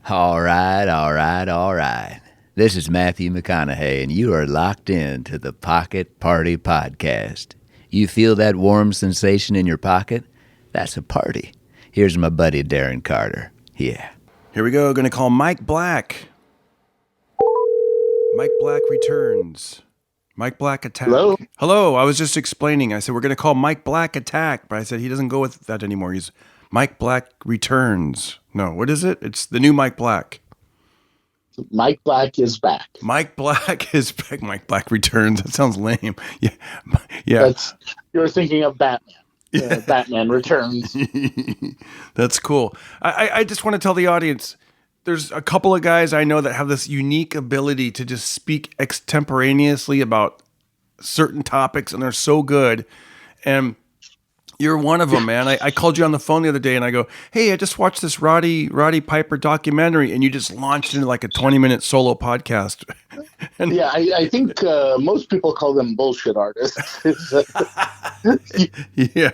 All right, all right, all right. This is Matthew McConaughey, and you are locked in to the Pocket Party Podcast. You feel that warm sensation in your pocket? That's a party. Here's my buddy Darren Carter. Yeah. Here we go. Going to call Mike Black. Mike Black returns. Mike Black attack. Hello? Hello. I was just explaining. I said we're going to call Mike Black attack, but I said he doesn't go with that anymore. He's Mike Black returns. No, what is it? It's the new Mike Black. Mike Black is back. Mike Black is back. Mike Black returns. That sounds lame. Yeah. You're thinking of Batman. Yeah. Batman Returns. That's cool. I just want to tell the audience, there's a couple of guys I know that have this unique ability to just speak extemporaneously about certain topics, and they're so good. And you're one of them, man. I called you on the phone the other day, and I go, hey, I just watched this Roddy Piper documentary, and you just launched into like a 20-minute solo podcast. Yeah, I think most people call them bullshit artists. Yeah.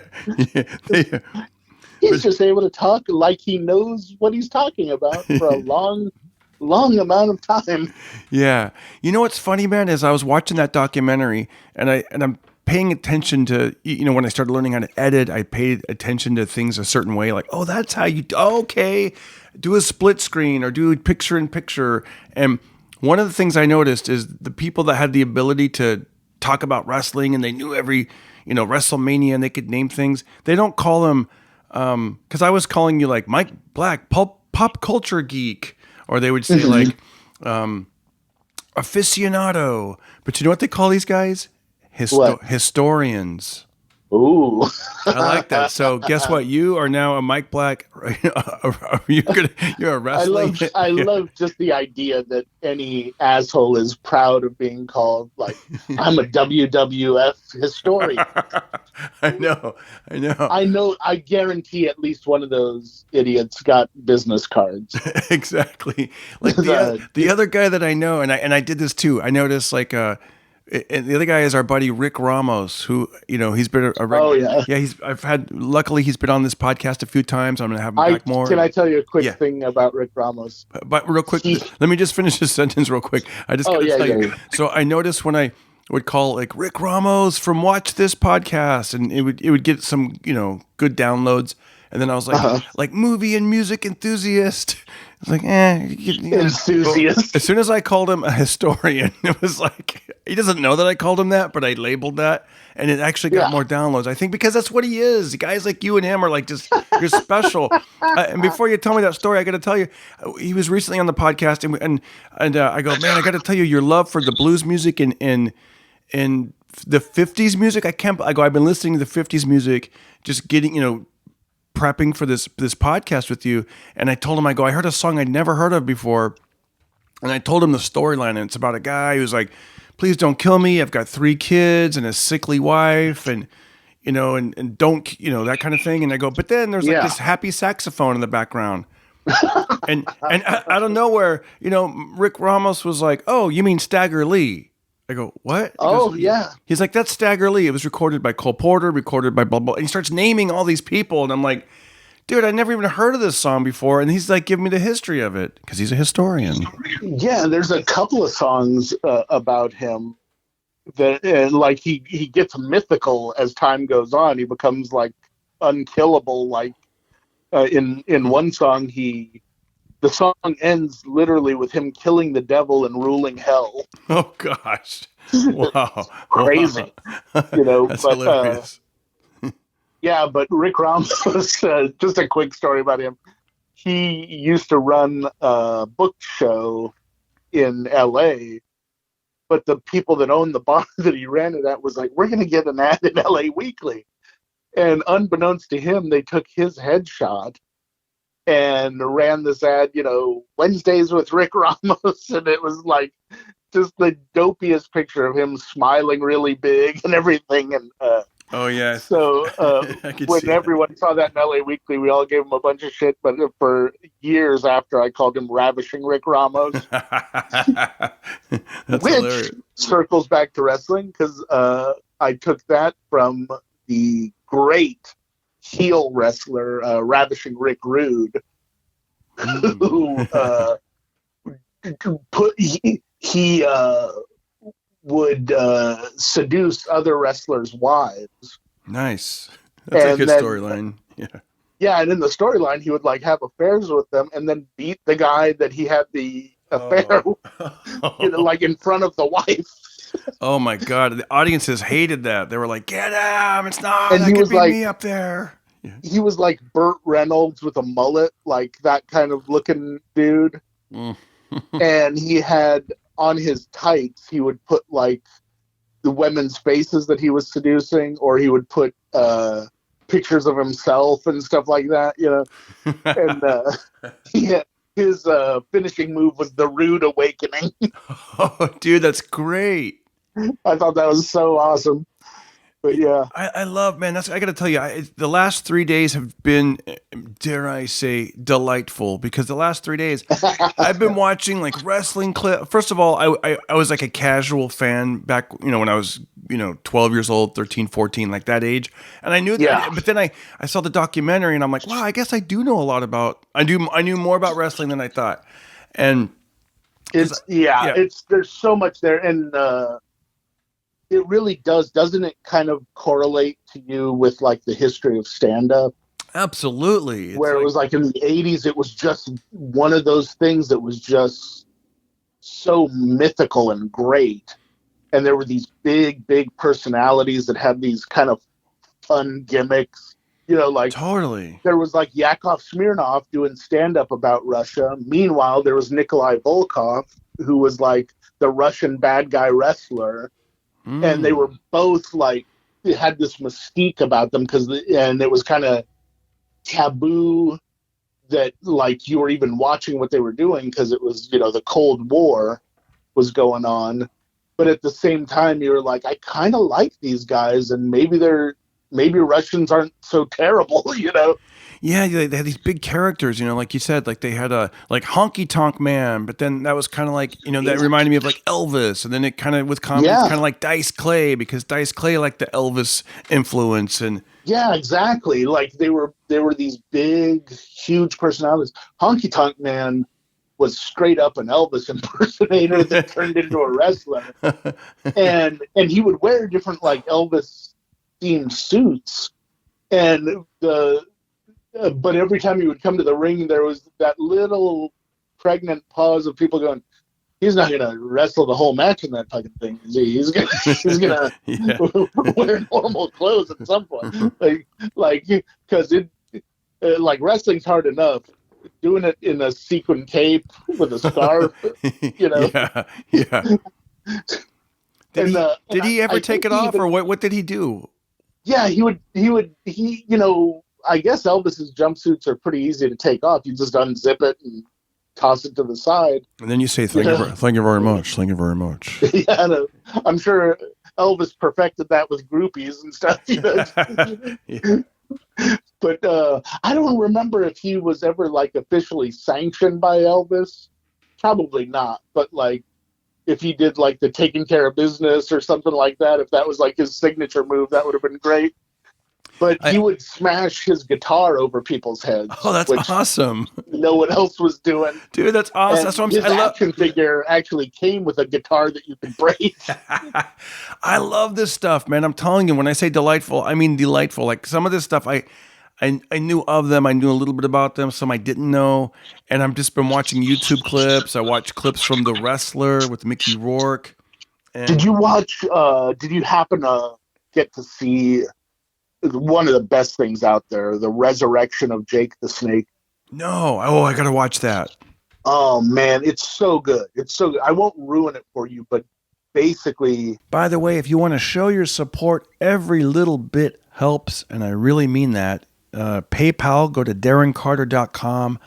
He's just able to talk like he knows what he's talking about for a long amount of time. Yeah. You know what's funny, man, is I was watching that documentary, and I'm paying attention to, when I started learning how to edit, I paid attention to things a certain way, like, oh, that's how you, okay, do a split screen or do picture in picture. And one of the things I noticed is the people that had the ability to talk about wrestling and they knew every, WrestleMania, and they could name things, they don't call them, because I was calling you like Mike Black, pop culture geek, or they would say like aficionado. But you know what they call these guys? Historians. Ooh. I like that. So guess what? You are now a Mike Black. You're a wrestling. I love just the idea that any asshole is proud of being called like, I'm a WWF historian. I know. I guarantee at least one of those idiots got business cards. Exactly. Like the other guy that I know, and I did this too. I noticed like and the other guy is our buddy Rick Ramos, who he's been a regular. Yeah, luckily he's been on this podcast a few times. I'm gonna have him back more. Can I tell you a quick thing about Rick Ramos? But real quick, let me just finish this sentence real quick. I just gotta tell you. So I noticed when I would call like Rick Ramos from Watch This Podcast, and it would get some good downloads, and then I was like like movie and music enthusiast. I was like, enthusiast. As soon as I called him a historian, it was like, he doesn't know that I called him that, but I labeled that, and it actually got more downloads. I think because that's what he is. Guys like you and him are like just, you're special. And before you tell me that story, I got to tell you, he was recently on the podcast, and I go, man, I got to tell you, your love for the blues music and the 50s music. I've been listening to the 50s music, just getting, prepping for this podcast with you, and I told him, I heard a song I'd never heard of before, and I told him the storyline, and it's about a guy who's like, please don't kill me, I've got 3 kids and a sickly wife, and and don't, that kind of thing. And I go, but then there's like this happy saxophone in the background. and out of nowhere, Rick Ramos was like, oh, you mean Stagger Lee? I go, what? Yeah. He's like, that's Stagger Lee. It was recorded by Cole Porter, recorded by blah, blah. And he starts naming all these people. And I'm like, dude, I never even heard of this song before. And he's like, giving me the history of it because he's a historian. Yeah, there's a couple of songs about him that like he gets mythical as time goes on. He becomes like unkillable. Like in one song, the song ends literally with him killing the devil and ruling hell. Oh gosh! Wow, crazy. That's but hilarious. Yeah, but Rick Ramos, just a quick story about him. He used to run a book show in L.A., but the people that owned the bar that he ran it at was like, we're going to get an ad in L.A. Weekly. And unbeknownst to him, they took his headshot and ran this ad, Wednesdays with Rick Ramos. And it was like just the dopiest picture of him smiling really big and everything. And oh, yeah. So when everyone saw that in LA Weekly, we all gave him a bunch of shit. But for years after, I called him Ravishing Rick Ramos. Which hilarious. Circles back to wrestling because I took that from the great heel wrestler, Ravishing Rick Rude, who he would seduce other wrestlers' wives. Nice. That's a good storyline. Yeah. Yeah, and in the storyline, he would like have affairs with them, and then beat the guy that he had the affair, like in front of the wife. Oh my God! The audiences hated that. They were like, "Get him! It's not. And that could be like, me up there." Yeah. He was like Burt Reynolds with a mullet, like that kind of looking dude. And he had on his tights, he would put like the women's faces that he was seducing, or he would put pictures of himself and stuff like that, And his finishing move was the Rude Awakening. Oh, dude, that's great. I thought that was so awesome. But yeah, I love, man. I got to tell you, the last 3 days have been, dare I say, delightful, because the last 3 days I've been watching like wrestling clips. First of all, I was like a casual fan back, when I was, 12 years old, 13, 14, like that age. And I knew that, yeah. But then I saw the documentary and I'm like, wow, I guess I do know a lot about, I knew more about wrestling than I thought. And there's so much there. And, it really doesn't it kind of correlate to you with like the history of stand-up? Absolutely. Where it was like in the 80s, it was just one of those things that was just so mythical and great. And there were these big personalities that had these kind of fun gimmicks, like totally. There was like Yakov Smirnoff doing stand-up about Russia. Meanwhile, there was Nikolai Volkov, who was like the Russian bad guy wrestler. And they were both like, it had this mystique about them and it was kind of taboo that like you were even watching what they were doing, because it was, the Cold War was going on. But at the same time, you were like, I kind of like these guys, and maybe Russians aren't so terrible, Yeah, they had these big characters, like you said, like they had a like Honky Tonk Man, but then that was kind of like, that reminded me of like Elvis, and then it kind of with comedy, it's kind of like Dice Clay, because Dice Clay liked the Elvis influence, and yeah, exactly. Like they were these big, huge personalities. Honky Tonk Man was straight up an Elvis impersonator that turned into a wrestler, and he would wear different like Elvis themed suits, and but every time he would come to the ring, there was that little pregnant pause of people going, he's not going to wrestle the whole match in that fucking thing, is he? He's going to wear normal clothes at some point. Because like wrestling's hard enough. Doing it in a sequin cape with a scarf, Yeah. Did he ever take it off, or what did he do? Yeah, he would, I guess Elvis's jumpsuits are pretty easy to take off. You just unzip it and toss it to the side. And then you say, thank you very much. Thank you very much. Yeah, no, I'm sure Elvis perfected that with groupies and stuff. Yeah. But I don't remember if he was ever like officially sanctioned by Elvis. Probably not. But like if he did like the taking care of business or something like that, if that was like his signature move, that would have been great. But he would smash his guitar over people's heads. Oh, that's awesome. No one else was doing. Dude, that's awesome. And that's what I'm saying. His action figure actually came with a guitar that you could break. I love this stuff, man. I'm telling you, when I say delightful, I mean delightful. Like some of this stuff, I knew of them. I knew a little bit about them. Some I didn't know. And I've just been watching YouTube clips. I watched clips from The Wrestler with Mickey Rourke. And did you watch, did you happen to get to see one of the best things out there, the resurrection of Jake the Snake? No. Oh, I got to watch that. Oh, man. It's so good. It's so good. I won't ruin it for you, but basically... By the way, if you want to show your support, every little bit helps, and I really mean that. PayPal, go to DarrenCarter.com.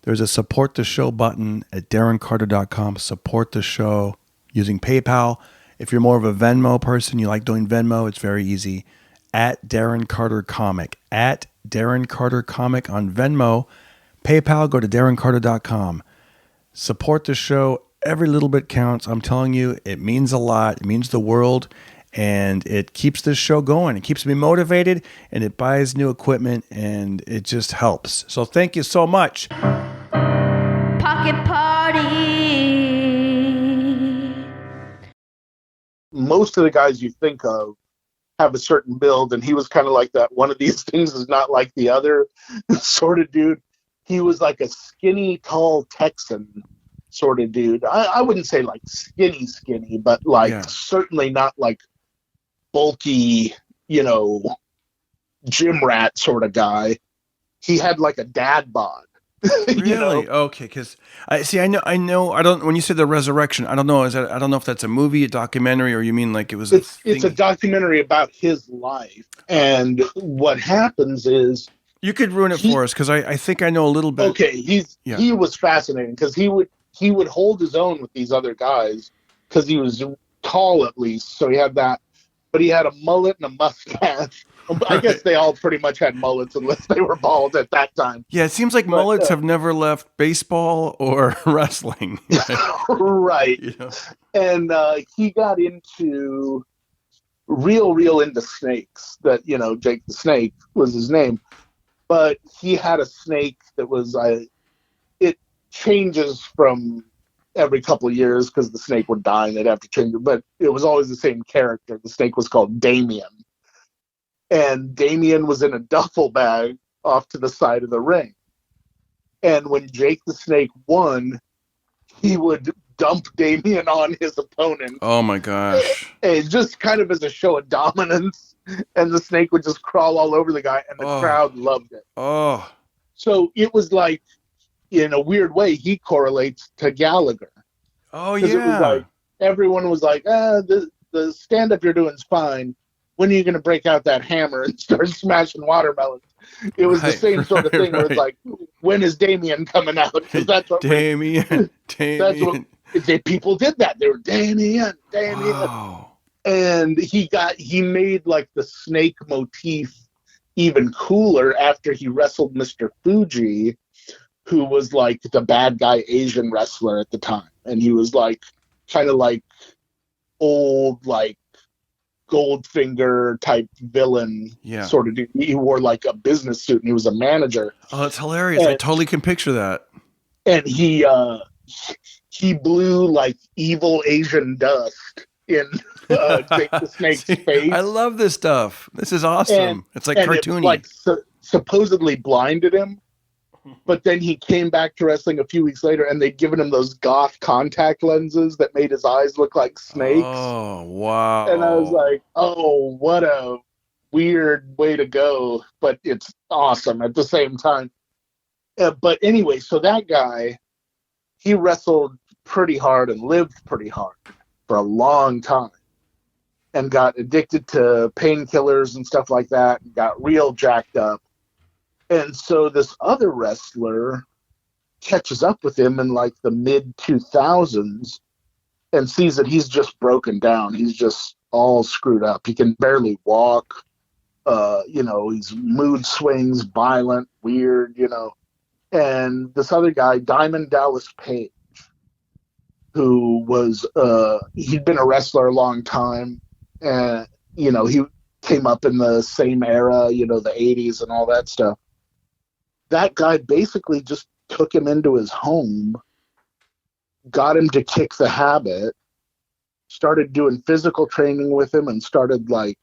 There's a support the show button at DarrenCarter.com. Support the show using PayPal. If you're more of a Venmo person, you like doing Venmo, it's very easy. At Darren Carter Comic. At Darren Carter Comic on Venmo. PayPal, go to DarrenCarter.com. Support the show. Every little bit counts. I'm telling you, it means a lot. It means the world. And it keeps this show going. It keeps me motivated, and it buys new equipment, and it just helps. So thank you so much. most of the guys you think of have a certain build, and he was kind of like that. One of these things is not like the other sort of dude. He was like a skinny, tall Texan sort of dude. I wouldn't say like skinny, but like certainly not like bulky, gym rat sort of guy. He had like a dad bod. Really? Okay, because I know. I don't. When you say the resurrection, I don't know. I don't know if that's a movie, a documentary, or you mean like it was. It's a documentary about his life, and what happens is you could ruin it for us because I think I know a little bit. Okay, he was fascinating because he would hold his own with these other guys because he was tall at least, so he had that, but he had a mullet and a mustache. I guess they all pretty much had mullets unless they were bald at that time. Yeah, it seems like mullets have never left baseball or wrestling. Right. And he got into real into snakes. That Jake the Snake was his name, but he had a snake that was it changes from every couple of years because the snake would die and they'd have to change it. But it was always the same character. The snake was called Damien. And Damien was in a duffel bag off to the side of the ring. And when Jake the Snake won, he would dump Damien on his opponent. Oh, my gosh. And just kind of as a show of dominance. And the snake would just crawl all over the guy, and the crowd loved it. Oh. So it was like, in a weird way, he correlates to Gallagher. Oh, yeah. It was like, everyone was like, the stand-up you're doing is fine. When are you going to break out that hammer and start smashing watermelons? It was the same sort of thing where it's like, when is Damien coming out? Because that's what Damien. That's what people did that. They were Damien. Wow. And he made like the snake motif even cooler after he wrestled Mr. Fuji, who was like the bad guy Asian wrestler at the time. And he was like kind of like old, like Goldfinger type villain sort of dude. He wore like a business suit and he was a manager. Oh, that's hilarious. And I totally can picture that. And he blew like evil Asian dust in Jake the Snake's face. I love this stuff. This is awesome. It's like cartoony. It, like supposedly blinded him. But then he came back to wrestling a few weeks later, and they'd given him those goth contact lenses that made his eyes look like snakes. Oh, wow. And I was like, oh, what a weird way to go. But it's awesome at the same time. But anyway, so that guy, he wrestled pretty hard and lived pretty hard for a long time. And got addicted to painkillers and stuff like that, and got real jacked up. And so this other wrestler catches up with him in like the mid 2000s and sees that he's just broken down. He's just all screwed up. He can barely walk. He's mood swings, violent, weird, And this other guy, Diamond Dallas Page, who was, he'd been a wrestler a long time. And, he came up in the same era, the 80s and all that stuff. That guy basically just took him into his home, got him to kick the habit, started doing physical training with him, and started like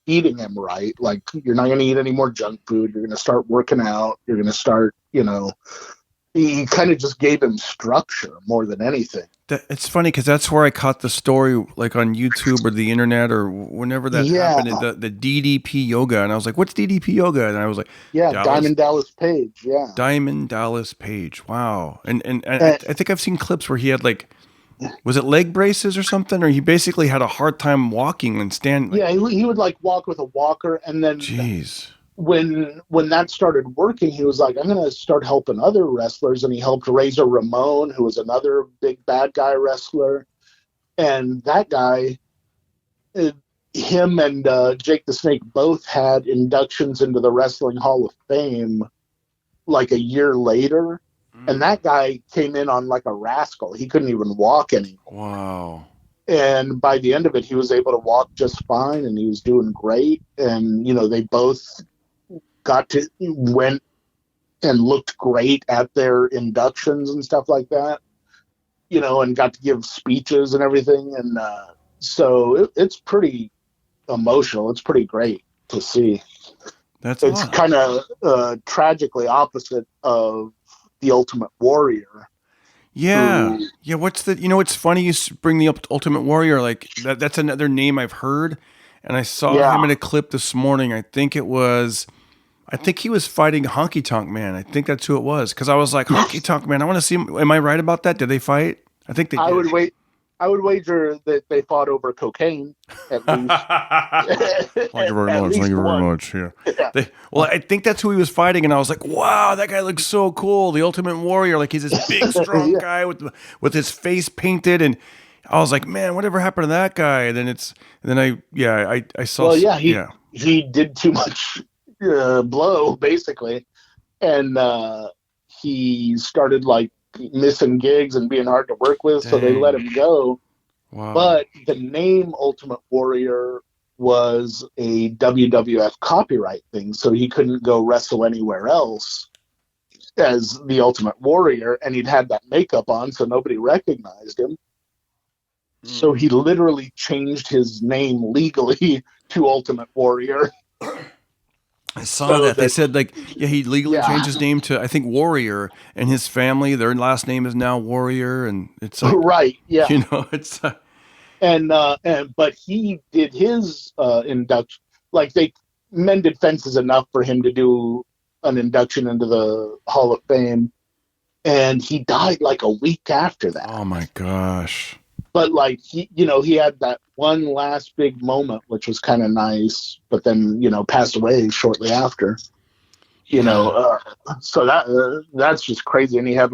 feeding him right. Like, you're not going to eat any more junk food. You're going to start working out. You're going to start, he kind of just gave him structure more than anything. It's funny because that's where I caught the story, like on YouTube or the internet or whenever that happened, the DDP yoga. And I was like, what's DDP yoga? And I was like, Diamond Dallas Page. Yeah. Diamond Dallas Page. Wow. And I think I've seen clips where he had like, was it leg braces or something? Or he basically had a hard time walking and standing. Yeah. He would like walk with a walker. And then when that started working, he was like, I'm going to start helping other wrestlers. And he helped Razor Ramon, who was another big bad guy wrestler. And that guy, him and Jake the Snake both had inductions into the Wrestling Hall of Fame like a year later. And that guy came in on like a rascal. He couldn't even walk anymore. Wow. And by the end of it, he was able to walk just fine and he was doing great. And, they both went and looked great at their inductions and stuff like that, and got to give speeches and everything. And So it's pretty emotional. It's pretty great to see. That's It's awesome. kind of tragically opposite of the Ultimate Warrior. Yeah. Yeah. What's the, it's funny you bring the Ultimate Warrior. Like that's another name I've heard. And I saw him in a clip this morning. I think he was fighting Honky Tonk Man. I think that's who it was. Cause I was like, Honky Tonk Man, I want to see him. Am I right about that? Did they fight? I think they did. I would wager that they fought over cocaine at least. Thank you very much. Thank you very much. Yeah. Well, I think that's who he was fighting, and I was like, "Wow, that guy looks so cool." The Ultimate Warrior, like he's this big, strong guy with his face painted, and I was like, "Man, whatever happened to that guy?" And then I saw. Well, he did too much blow basically, and he started like missing gigs and being hard to work with. Dang. So they let him go. Wow. But the name Ultimate Warrior was a WWF copyright thing, so he couldn't go wrestle anywhere else as the Ultimate Warrior, and he'd had that makeup on, so nobody recognized him. So he literally changed his name legally to Ultimate Warrior. I saw that. They said, like, he legally changed his name to, I think, Warrior, and his family, their last name is now Warrior, and it's like, right, yeah. It's... but he did his induction, like they mended fences enough for him to do an induction into the Hall of Fame, and he died like a week after that. Oh my gosh. But like he had that one last big moment, which was kind of nice, but then, passed away shortly after, so that's just crazy. And he had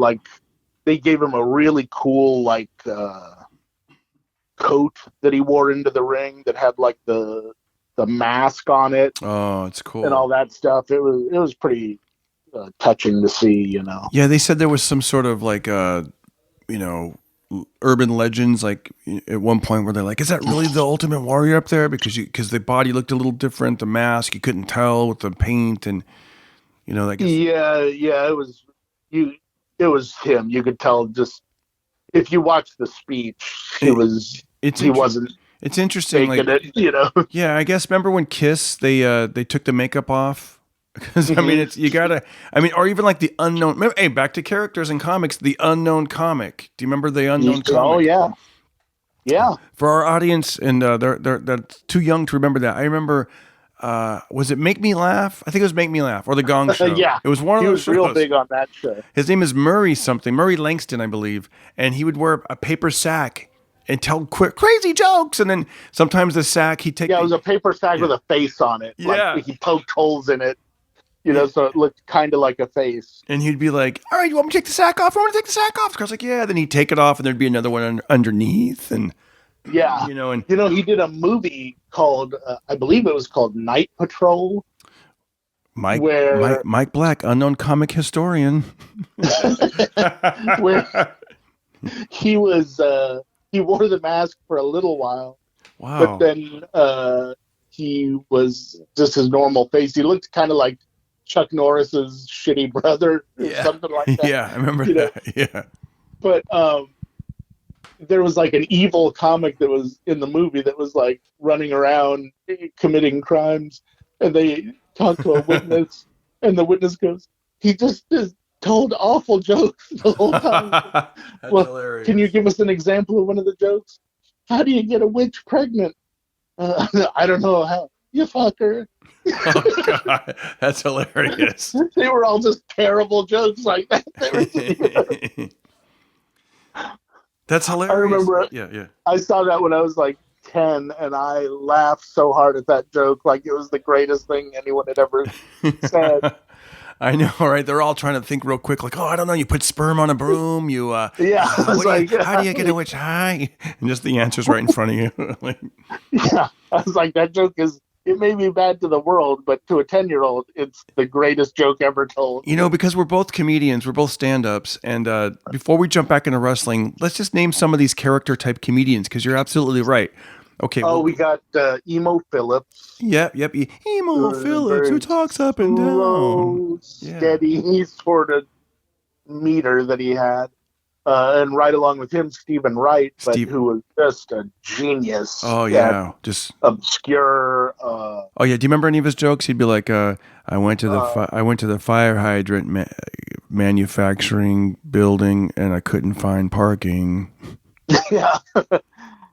they gave him a really cool, coat that he wore into the ring that had the mask on it. Oh, it's cool. And all that stuff. It was pretty touching to see, Yeah. They said there was some sort of urban legends, at one point where they're like, is that really the Ultimate Warrior up there? Because the body looked a little different, the mask, you couldn't tell with the paint, and it was him. You could tell just if you watch the speech, he wasn't. It's interesting, Yeah, I guess remember when Kiss they took the makeup off. Because I mean, or even like the unknown. Hey, back to characters in comics. The Unknown Comic. Do you remember the Unknown Comic? Oh yeah. For our audience, and they're too young to remember that. I remember. Was it Make Me Laugh? I think it was Make Me Laugh or The Gong Show. Yeah, it was one of those. He was real big on that show. His name is Murray Langston, I believe, and he would wear a paper sack and tell quick crazy jokes, and then sometimes the sack he'd take. Yeah, it was a paper sack with a face on it. Yeah, he poked holes in it. So it looked kind of like a face. And he'd be like, all right, you want me to take the sack off? I want to take the sack off. I was like, yeah. Then he'd take it off, and there'd be another one underneath. And yeah. He did a movie called, I believe it was called Night Patrol. Mike Black, unknown comic historian. Where he wore the mask for a little while. Wow. But then he was just his normal face. He looked kind of like Chuck Norris's shitty brother or something like that. Yeah, I remember that. Yeah. But there was an evil comic that was in the movie that was running around committing crimes, and they talked to a witness, and the witness goes, he just told awful jokes the whole time. That's hilarious. Can you give us an example of one of the jokes? How do you get a witch pregnant? I don't know how. You fucker. Oh, God. That's hilarious. They were all just terrible jokes like that. That's hilarious. I remember I saw that when I was 10, and I laughed so hard at that joke like it was the greatest thing anyone had ever said. I know, right? They're all trying to think real quick, I don't know, you put sperm on a broom, how do you get a witch high? And just the answer's right in front of you. Yeah, I was like, that joke it may be bad to the world, but to a 10-year-old, it's the greatest joke ever told. Because we're both comedians, we're both stand-ups, and before we jump back into wrestling, let's just name some of these character-type comedians, because you're absolutely right. Okay. We got Emo Phillips. Yep. Emo Phillips, who talks up and down. Steady sort of meter that he had. And right along with him, Stephen Wright, but Steve. who was just a genius Oh at yeah, just. obscure. Oh yeah, do you remember any of his jokes? He'd be like, "I went to the I went to the fire hydrant manufacturing building, and I couldn't find parking." Yeah, I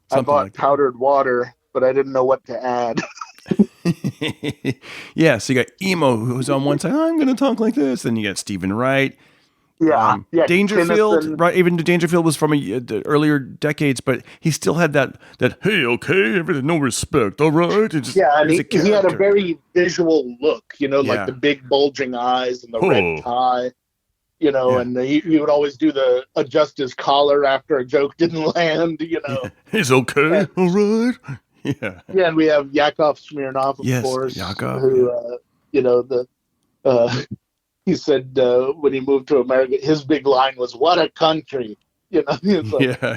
Something bought like powdered water, but I didn't know what to add. that. Yeah, so you got Emo, who's on one side. I'm going to talk like this. Then you got Stephen Wright. Yeah, yeah, Dangerfield, Tennyson. right? Even Dangerfield was from the earlier decades, but he still had that hey, okay, everything, no respect, all right. It just, Yeah, and there's a he had a character. very visual look, like the Yeah. big bulging eyes and the red Oh. tie, Yeah. and he would always do the adjust his collar after a joke didn't land, Yeah. He's okay, And, all right. Yeah. yeah, and we have Yakov Smirnoff, of Yes, course, Yakov. Yeah. who, the he said when he moved to America, his big line was "What a country!" He was like, Yeah.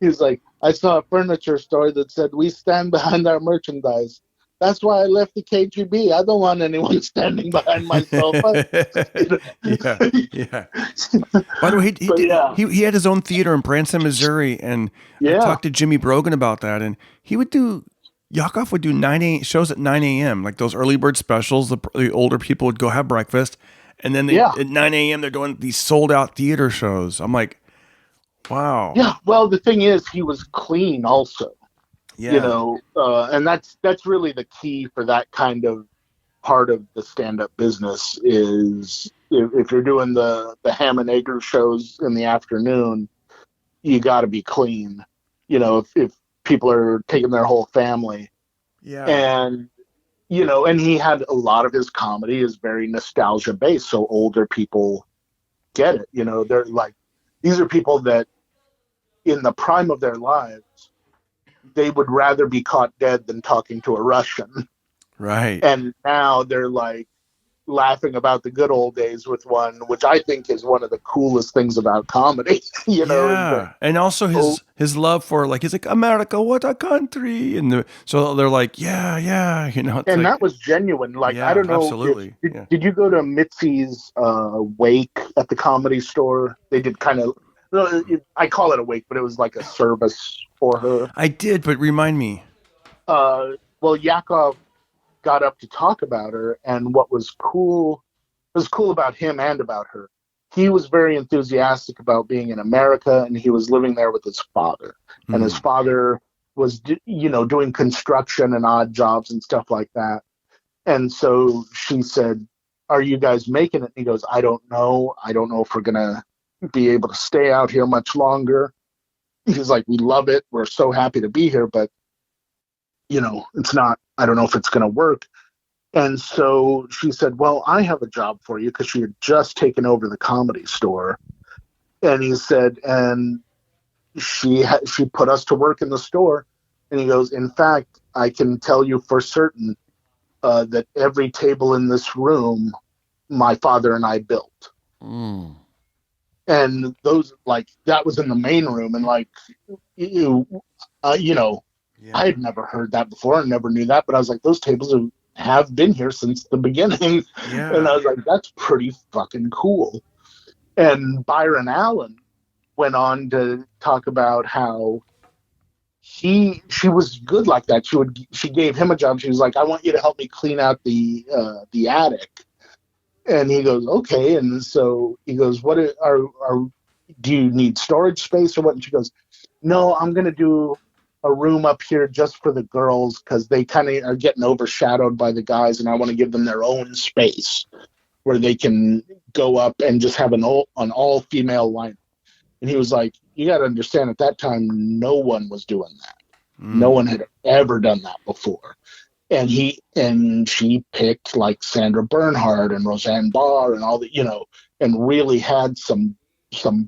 Yeah. I saw a furniture store that said we stand behind our merchandise. That's why I left the KGB. I don't want anyone standing behind my sofa. Yeah. Yeah. By the way, But yeah, he had his own theater in Branson, Missouri, and I yeah, talked to Jimmy Brogan about that, and he would do Yakov would do shows at 9 a.m. like those early bird specials. The older people would go have breakfast, and then yeah, at 9 a.m. they're doing these sold out theater shows. I'm like, wow, yeah. Well, the thing is, he was clean also. yeah, And that's really the key for that kind of part of the stand-up business is if you're doing the ham and egger shows in the afternoon, you got to be clean. If people are taking their whole family, yeah, and and he had a lot of his comedy is very nostalgia based, so older people get it. They're like, these are people that in the prime of their lives, they would rather be caught dead than talking to a Russian. right. And now they're like laughing about the good old days with one, which I think is one of the coolest things about comedy, is that, Yeah, and also oh, his love for he's like America, what a country, and so they're like yeah, it's and like that was genuine. Like, I yeah, don't know if, absolutely, yeah. did you go to Mitzi's wake at the Comedy Store? They did kind of, I call it a wake, but it was like a service for her. I did, but remind me. Well, Yakov got up to talk about her, and what was cool about him and about her. He was very enthusiastic about being in America, and he was living there with his father. And his Hmm. father was, doing construction and odd jobs and stuff like that. And so she said, "Are you guys making it?" And he goes, "I don't know. I don't know if we're gonna be able to stay out here much longer." He's like, "We love it. We're so happy to be here, but it's not. I don't know if it's gonna work." And so she said, "Well, I have a job for you," because she had just taken over the Comedy Store. And he said, and she put us to work in the store. And he goes, "In fact, I can tell you for certain that every table in this room, my father and I built." Mm. And those, like, that was in the main room, and like, you, I Yeah, had never heard that before and never knew that, but I was like, those tables have been here since the beginning. And I yeah, was like, that's pretty fucking cool. And Byron Allen went on to talk about how she was good like that. She gave him a job. She was like, "I want you to help me clean out the attic." And he goes, "Okay." And so he goes, "Are do you need storage space or what?" And she goes, "No, I'm going to do a room up here just for the girls because they kind of are getting overshadowed by the guys, and I want to give them their own space where they can go up and just have an all female lineup." And he was like, "You got to understand, at that time, no one was doing that. No mm. one had ever done that before." And she picked like Sandra Bernhard and Roseanne Barr and all the, and really had some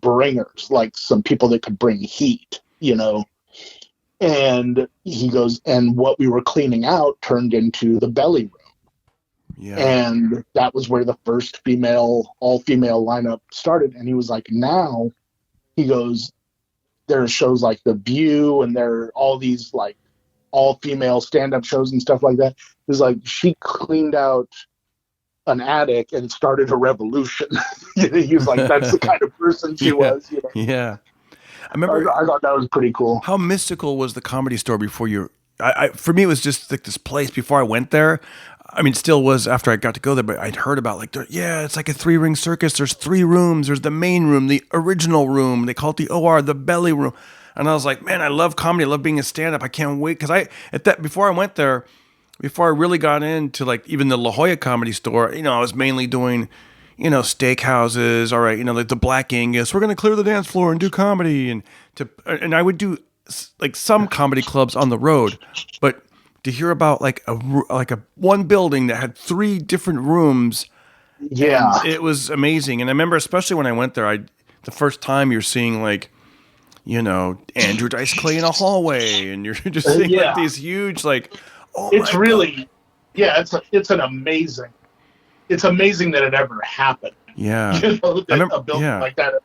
bringers, like some people that could bring heat. And he goes, and what we were cleaning out turned into the belly room. Yeah, And that was where the first all female lineup started. And he was like, now, he goes, there are shows like The View, and there are all these like all female stand up shows and stuff like that. It's like she cleaned out an attic and started a revolution. He was like, that's the kind of person she was. You know? Yeah. I remember. I thought that was pretty cool. How mystical was the Comedy Store before you? For me, it was just like this place before I went there. I mean, it still was after I got to go there, but I'd heard about like, it's like a 3-ring circus. There's 3 rooms. There's the main room, the original room. They call it the OR, the belly room. And I was like, man, I love comedy. I love being a stand-up. I can't wait. Because before I went there, before I really got into like even the La Jolla Comedy Store, I was mainly doing, steakhouses. All right, like the Black Angus. We're going to clear the dance floor and do comedy. And I would do like some comedy clubs on the road. But to hear about like a one building that had 3 different rooms. Yeah. It was amazing. And I remember, especially when I went there, the first time you're seeing like, Andrew Dice Clay in a hallway, and you're just seeing like these huge, like, it's really, it's amazing that it ever happened. Yeah. That a building like that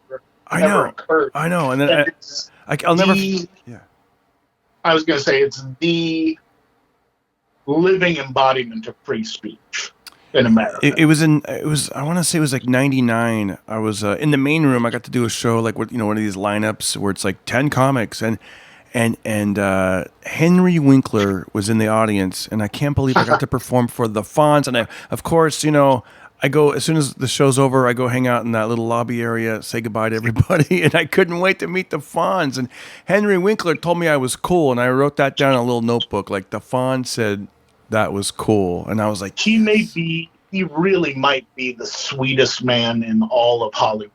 ever occurred. I know. And then I'll never. Yeah. I was going to say it's the living embodiment of free speech in America. It was I want to say it was like 99. I was in the main room. I got to do a show like one of these lineups where it's like 10 comics and Henry Winkler was in the audience, and I can't believe I got to perform for the Fonz. And of course, I go, as soon as the show's over, I go hang out in that little lobby area, say goodbye to everybody, and I couldn't wait to meet the Fonz. And Henry Winkler told me I was cool, and I wrote that down in a little notebook. Like, the Fonz said that was cool, and I was like, he really might be the sweetest man in all of Hollywood.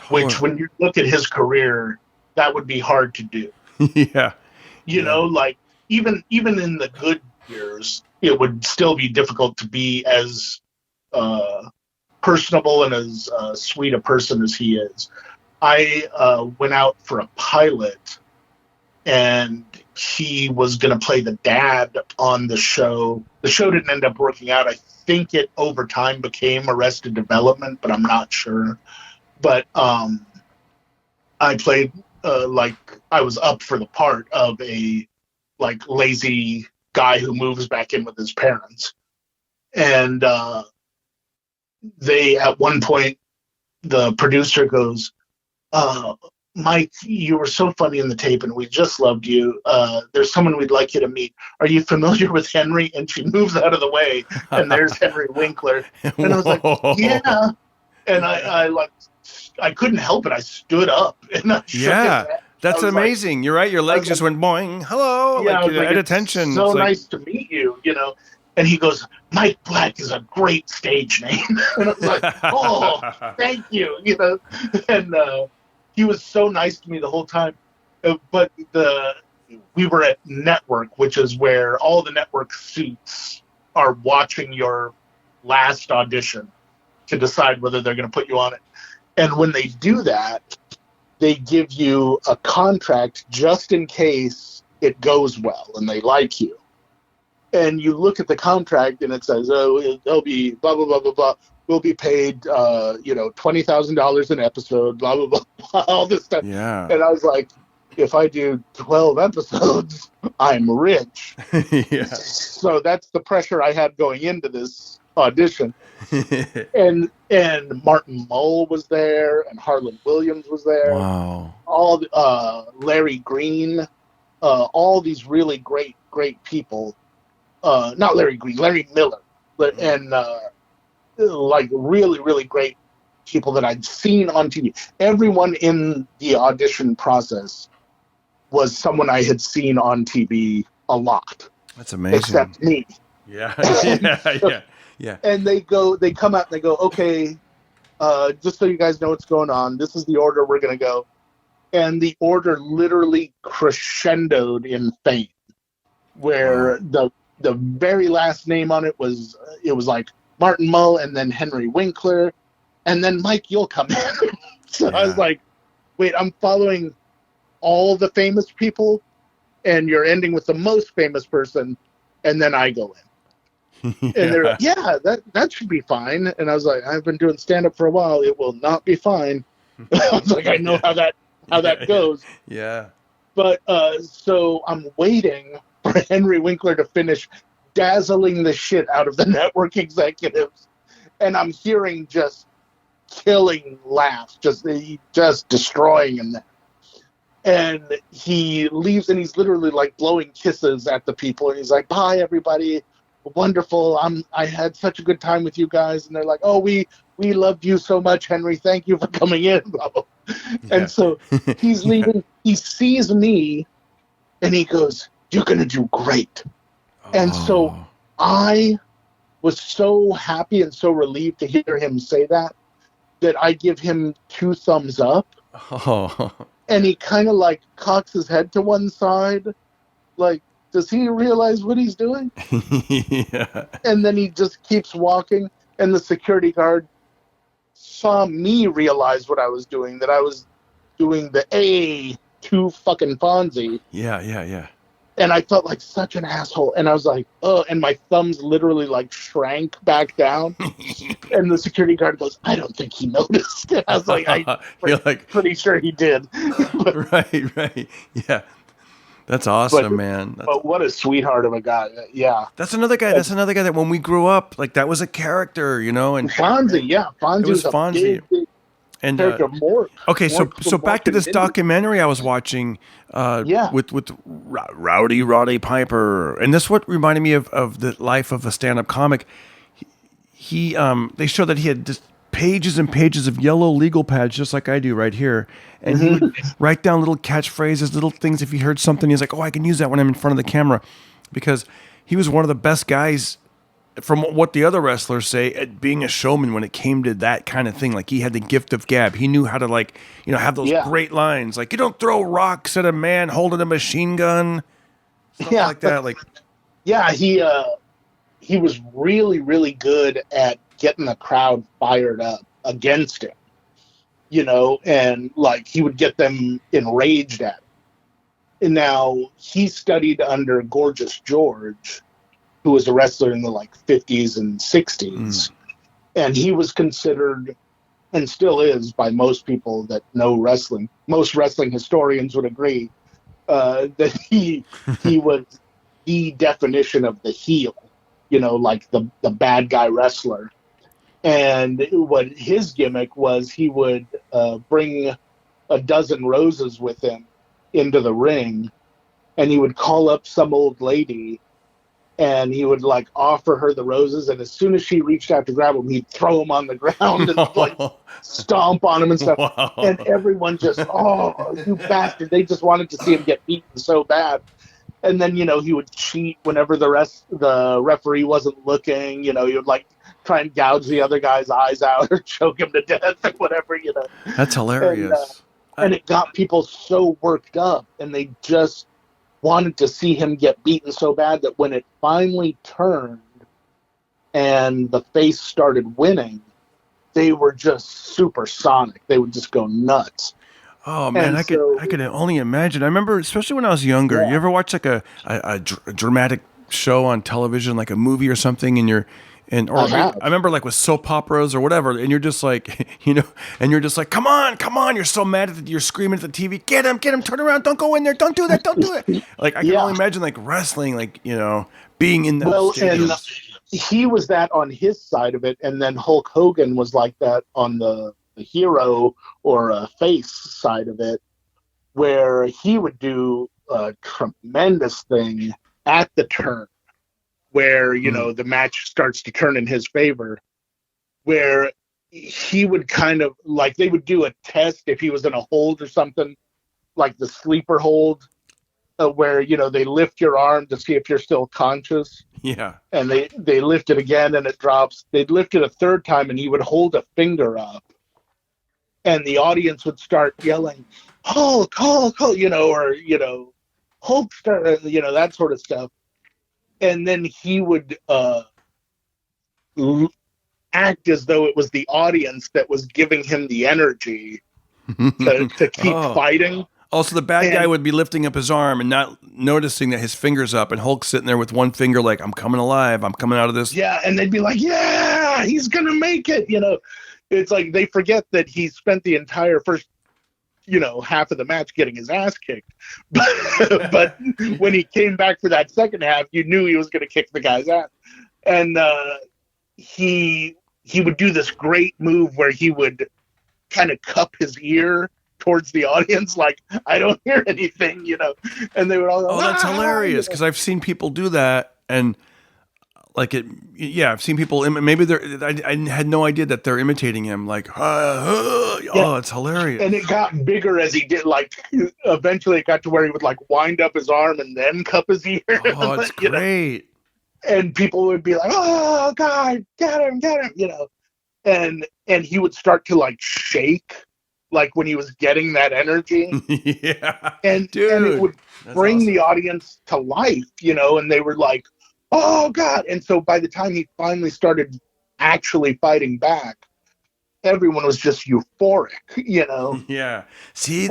Which, when you look at his career, that would be hard to do. Yeah. Like even in the good years, it would still be difficult to be as personable and as sweet a person as he is. I went out for a pilot, and he was going to play the dad on the show. The show didn't end up working out. I think it over time became Arrested Development, but I'm not sure. But I played I was up for the part of a like lazy guy who moves back in with his parents. And they, at one point, the producer goes, Mike, you were so funny in the tape and we just loved you. There's someone we'd like you to meet. Are you familiar with Henry? And she moves out of the way, and there's Henry Winkler. And I was like, yeah. And I couldn't help it. I stood up and I shook his hand. That's amazing. You're right. Your legs just went boing. Hello. Yeah, at attention. So nice to meet you, And he goes, Mike Black is a great stage name. And I was like, oh, thank you, And he was so nice to me the whole time. But we were at Network, which is where all the network suits are watching your last audition to decide whether they're going to put you on it. And when they do that, they give you a contract just in case it goes well and they like you. And you look at the contract and it says, it'll be blah, blah, blah, blah, blah. We'll be paid, $20,000 an episode, blah, blah, blah, blah, all this stuff. Yeah. And I was like, if I do 12 episodes, I'm rich. Yeah. So that's the pressure I had going into this audition. and Martin Mull was there, and Harlan Williams was there. Wow. All Larry Green, all these really great people. Not Larry Green, Larry Miller, and like really, really great people that I'd seen on TV. Everyone in the audition process was someone I had seen on TV a lot. That's amazing. Except me. Yeah. Yeah. And they come out and they go, okay, just so you guys know what's going on, this is the order we're going to go. And the order literally crescendoed in fame, where the very last name on it was like Martin Mull, and then Henry Winkler, and then Mike, you'll come in. So I was like, wait, I'm following all the famous people, and you're ending with the most famous person, and then I go in. And they're like, yeah, that should be fine. And I was like, I've been doing stand-up for a while. It will not be fine. I was like, I know how that goes. Yeah. But so I'm waiting for Henry Winkler to finish dazzling the shit out of the network executives. And I'm hearing just killing laughs, just destroying him. And he leaves, and he's literally like blowing kisses at the people, and he's like, "Bye, everybody, wonderful. I had such a good time with you guys." And they're like, "Oh, we loved you so much, Henry. Thank you for coming in." Blah, blah. Yeah. And so he's leaving. He sees me, and he goes, "You're gonna do great." And so I was so happy and so relieved to hear him say that I give him 2 thumbs up. Oh. And he kind of like cocks his head to one side. Like, does he realize what he's doing? Yeah. And then he just keeps walking. And the security guard saw me realize what I was doing, that I was doing the A2 fucking Fonzie. Yeah. And I felt like such an asshole. And I was like, oh, and my thumbs literally like shrank back down. And the security guard goes, "I don't think he noticed." And I was like, pretty sure he did. Right. Yeah. That's awesome, man. But what a sweetheart of a guy. Yeah. That's another guy that when we grew up, like that was a character, you know, and Fonzie, yeah. Fonzie was Fonzie. Big and character. So back to this documentary I was watching with Rowdy Roddy Piper, and this what reminded me of the life of a stand-up comic. He they showed that he had just pages and pages of yellow legal pads, just like I do right here, and he would write down little catchphrases, little things. If he heard something, he's like, "Oh, I can use that when I'm in front of the camera," because he was one of the best guys, from what the other wrestlers say, at being a showman when it came to that kind of thing. Like, he had the gift of gab. He knew how to, like, you know, have those great lines. Like, you don't throw rocks at a man holding a machine gun. Stuff like that. Like, yeah, he was really, really good at getting the crowd fired up against him, you know, and like he would get them enraged at him. And now he studied under Gorgeous George, who was a wrestler in the like 50s and 60s. And he was considered, and still is by most people that know wrestling, most wrestling historians would agree, that he was the definition of the heel, you know, like the bad guy wrestler. And what his gimmick was, he would bring a dozen roses with him into the ring, and he would call up some old lady, and he would like offer her the roses, and as soon as she reached out to grab them, he'd throw them on the ground and like stomp on them and stuff. Wow. And everyone just, "Oh, you bastard!" They just wanted to see him get beaten so bad. And then, you know, he would cheat whenever the referee wasn't looking. You know, he would like try and gouge the other guy's eyes out or choke him to death or whatever, you know. That's hilarious. And it got people so worked up, and they just wanted to see him get beaten so bad that when it finally turned and the face started winning, they were just supersonic. They would just go nuts. Oh man, I could only imagine. I remember, especially when I was younger. You ever watch like a dramatic show on television, like a movie or something, I remember like with soap operas or whatever, and you're just like, you know, and you're just like, come on, you're so mad that you're screaming at the TV, get him, turn around, don't go in there, don't do that, don't do it. Like I can only imagine like wrestling, like, you know, being in those stadiums. And he was that on his side of it, and then Hulk Hogan was like that on the hero or face side of it, where he would do a tremendous thing at the turn, where, you know, the match starts to turn in his favor, where he would kind of like, they would do a test if he was in a hold or something, like the sleeper hold, where, you know, they lift your arm to see if you're still conscious. Yeah. And they lift it again and it drops. They'd lift it a third time and he would hold a finger up, and the audience would start yelling, "Hulk, Hulk, Hulk," you know, or, you know, "Hulkster," you know, that sort of stuff. And then he would act as though it was the audience that was giving him the energy to keep fighting. Also, the bad guy would be lifting up his arm and not noticing that his finger's up, and Hulk's sitting there with one finger like, "I'm coming alive, I'm coming out of this." Yeah, and they'd be like, "Yeah, he's going to make it," you know. It's like they forget that he spent the entire first, you know, half of the match getting his ass kicked. But when he came back for that second half, you knew he was going to kick the guy's ass. And he he would do this great move where he would kind of cup his ear towards the audience, like, I don't hear anything, and they would all go, oh, that's hilarious, because I've seen people do that, and like I've seen people, maybe I had no idea that they're imitating him, like, oh, it's hilarious. And it got bigger as he did, like, eventually it got to where he would, like, wind up his arm and then cup his ear. Oh, it's great. And people would be like, oh, God, get him, and he would start to, like, shake, like, when he was getting that energy. Yeah. And it would bring the audience to life, and they were like, oh, God. And so by the time he finally started actually fighting back, everyone was just euphoric, Yeah. See,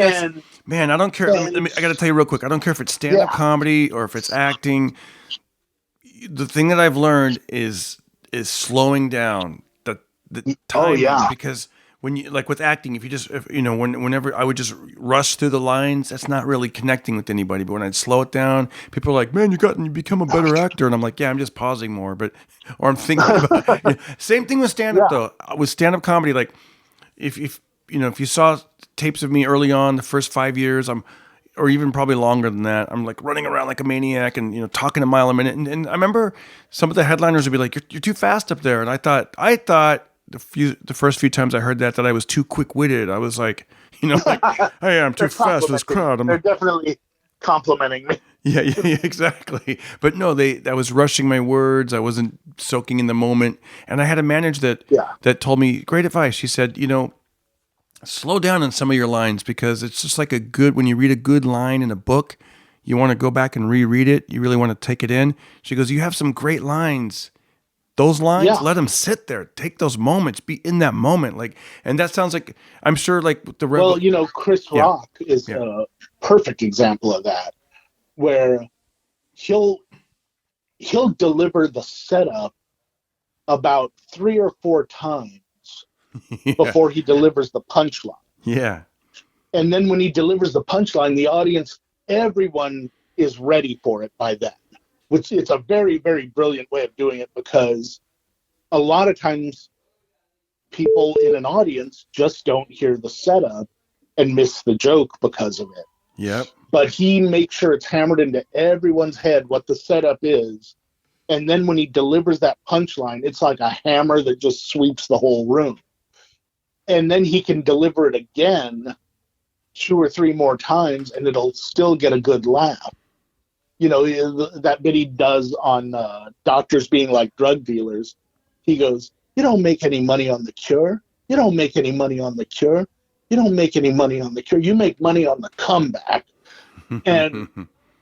man, I don't care. I got to tell you real quick. I don't care if it's stand-up comedy or if it's acting. The thing that I've learned is slowing down the time, because when you, like with acting, if you just, whenever I would just rush through the lines, that's not really connecting with anybody. But when I'd slow it down, people are like, man, you become a better actor. And I'm like, yeah, I'm just pausing more, or I'm thinking about, same thing with stand-up though. With stand-up comedy, like if you saw tapes of me early on, the first 5 years, or even probably longer than that, I'm like running around like a maniac and, talking a mile a minute. And I remember some of the headliners would be like, you're too fast up there. And I thought the first few times I heard that I was too quick-witted. I was like, like, hey, I'm too fast for this crowd. They're definitely complimenting me. Yeah, exactly. But no, I was rushing my words. I wasn't soaking in the moment. And I had a manager that told me great advice. She said, slow down on some of your lines, because it's just like when you read a good line in a book, you want to go back and reread it. You really want to take it in. She goes, you have some great lines. Those lines, let them sit there. Take those moments. Be in that moment. Like, and that sounds like, I'm sure, like the Well, Chris Rock is a perfect example of that, where he'll deliver the setup about 3 or 4 times before he delivers the punchline. Yeah. And then when he delivers the punchline, the audience, everyone is ready for it by then. Which it's a very, very brilliant way of doing it, because a lot of times people in an audience just don't hear the setup and miss the joke because of it. Yep. But he makes sure it's hammered into everyone's head what the setup is. And then when he delivers that punchline, it's like a hammer that just sweeps the whole room. And then he can deliver it again 2 or 3 more times, and it'll still get a good laugh. That bit he does on doctors being like drug dealers. He goes, you don't make any money on the cure. You don't make any money on the cure. You don't make any money on the cure. You make money on the comeback. And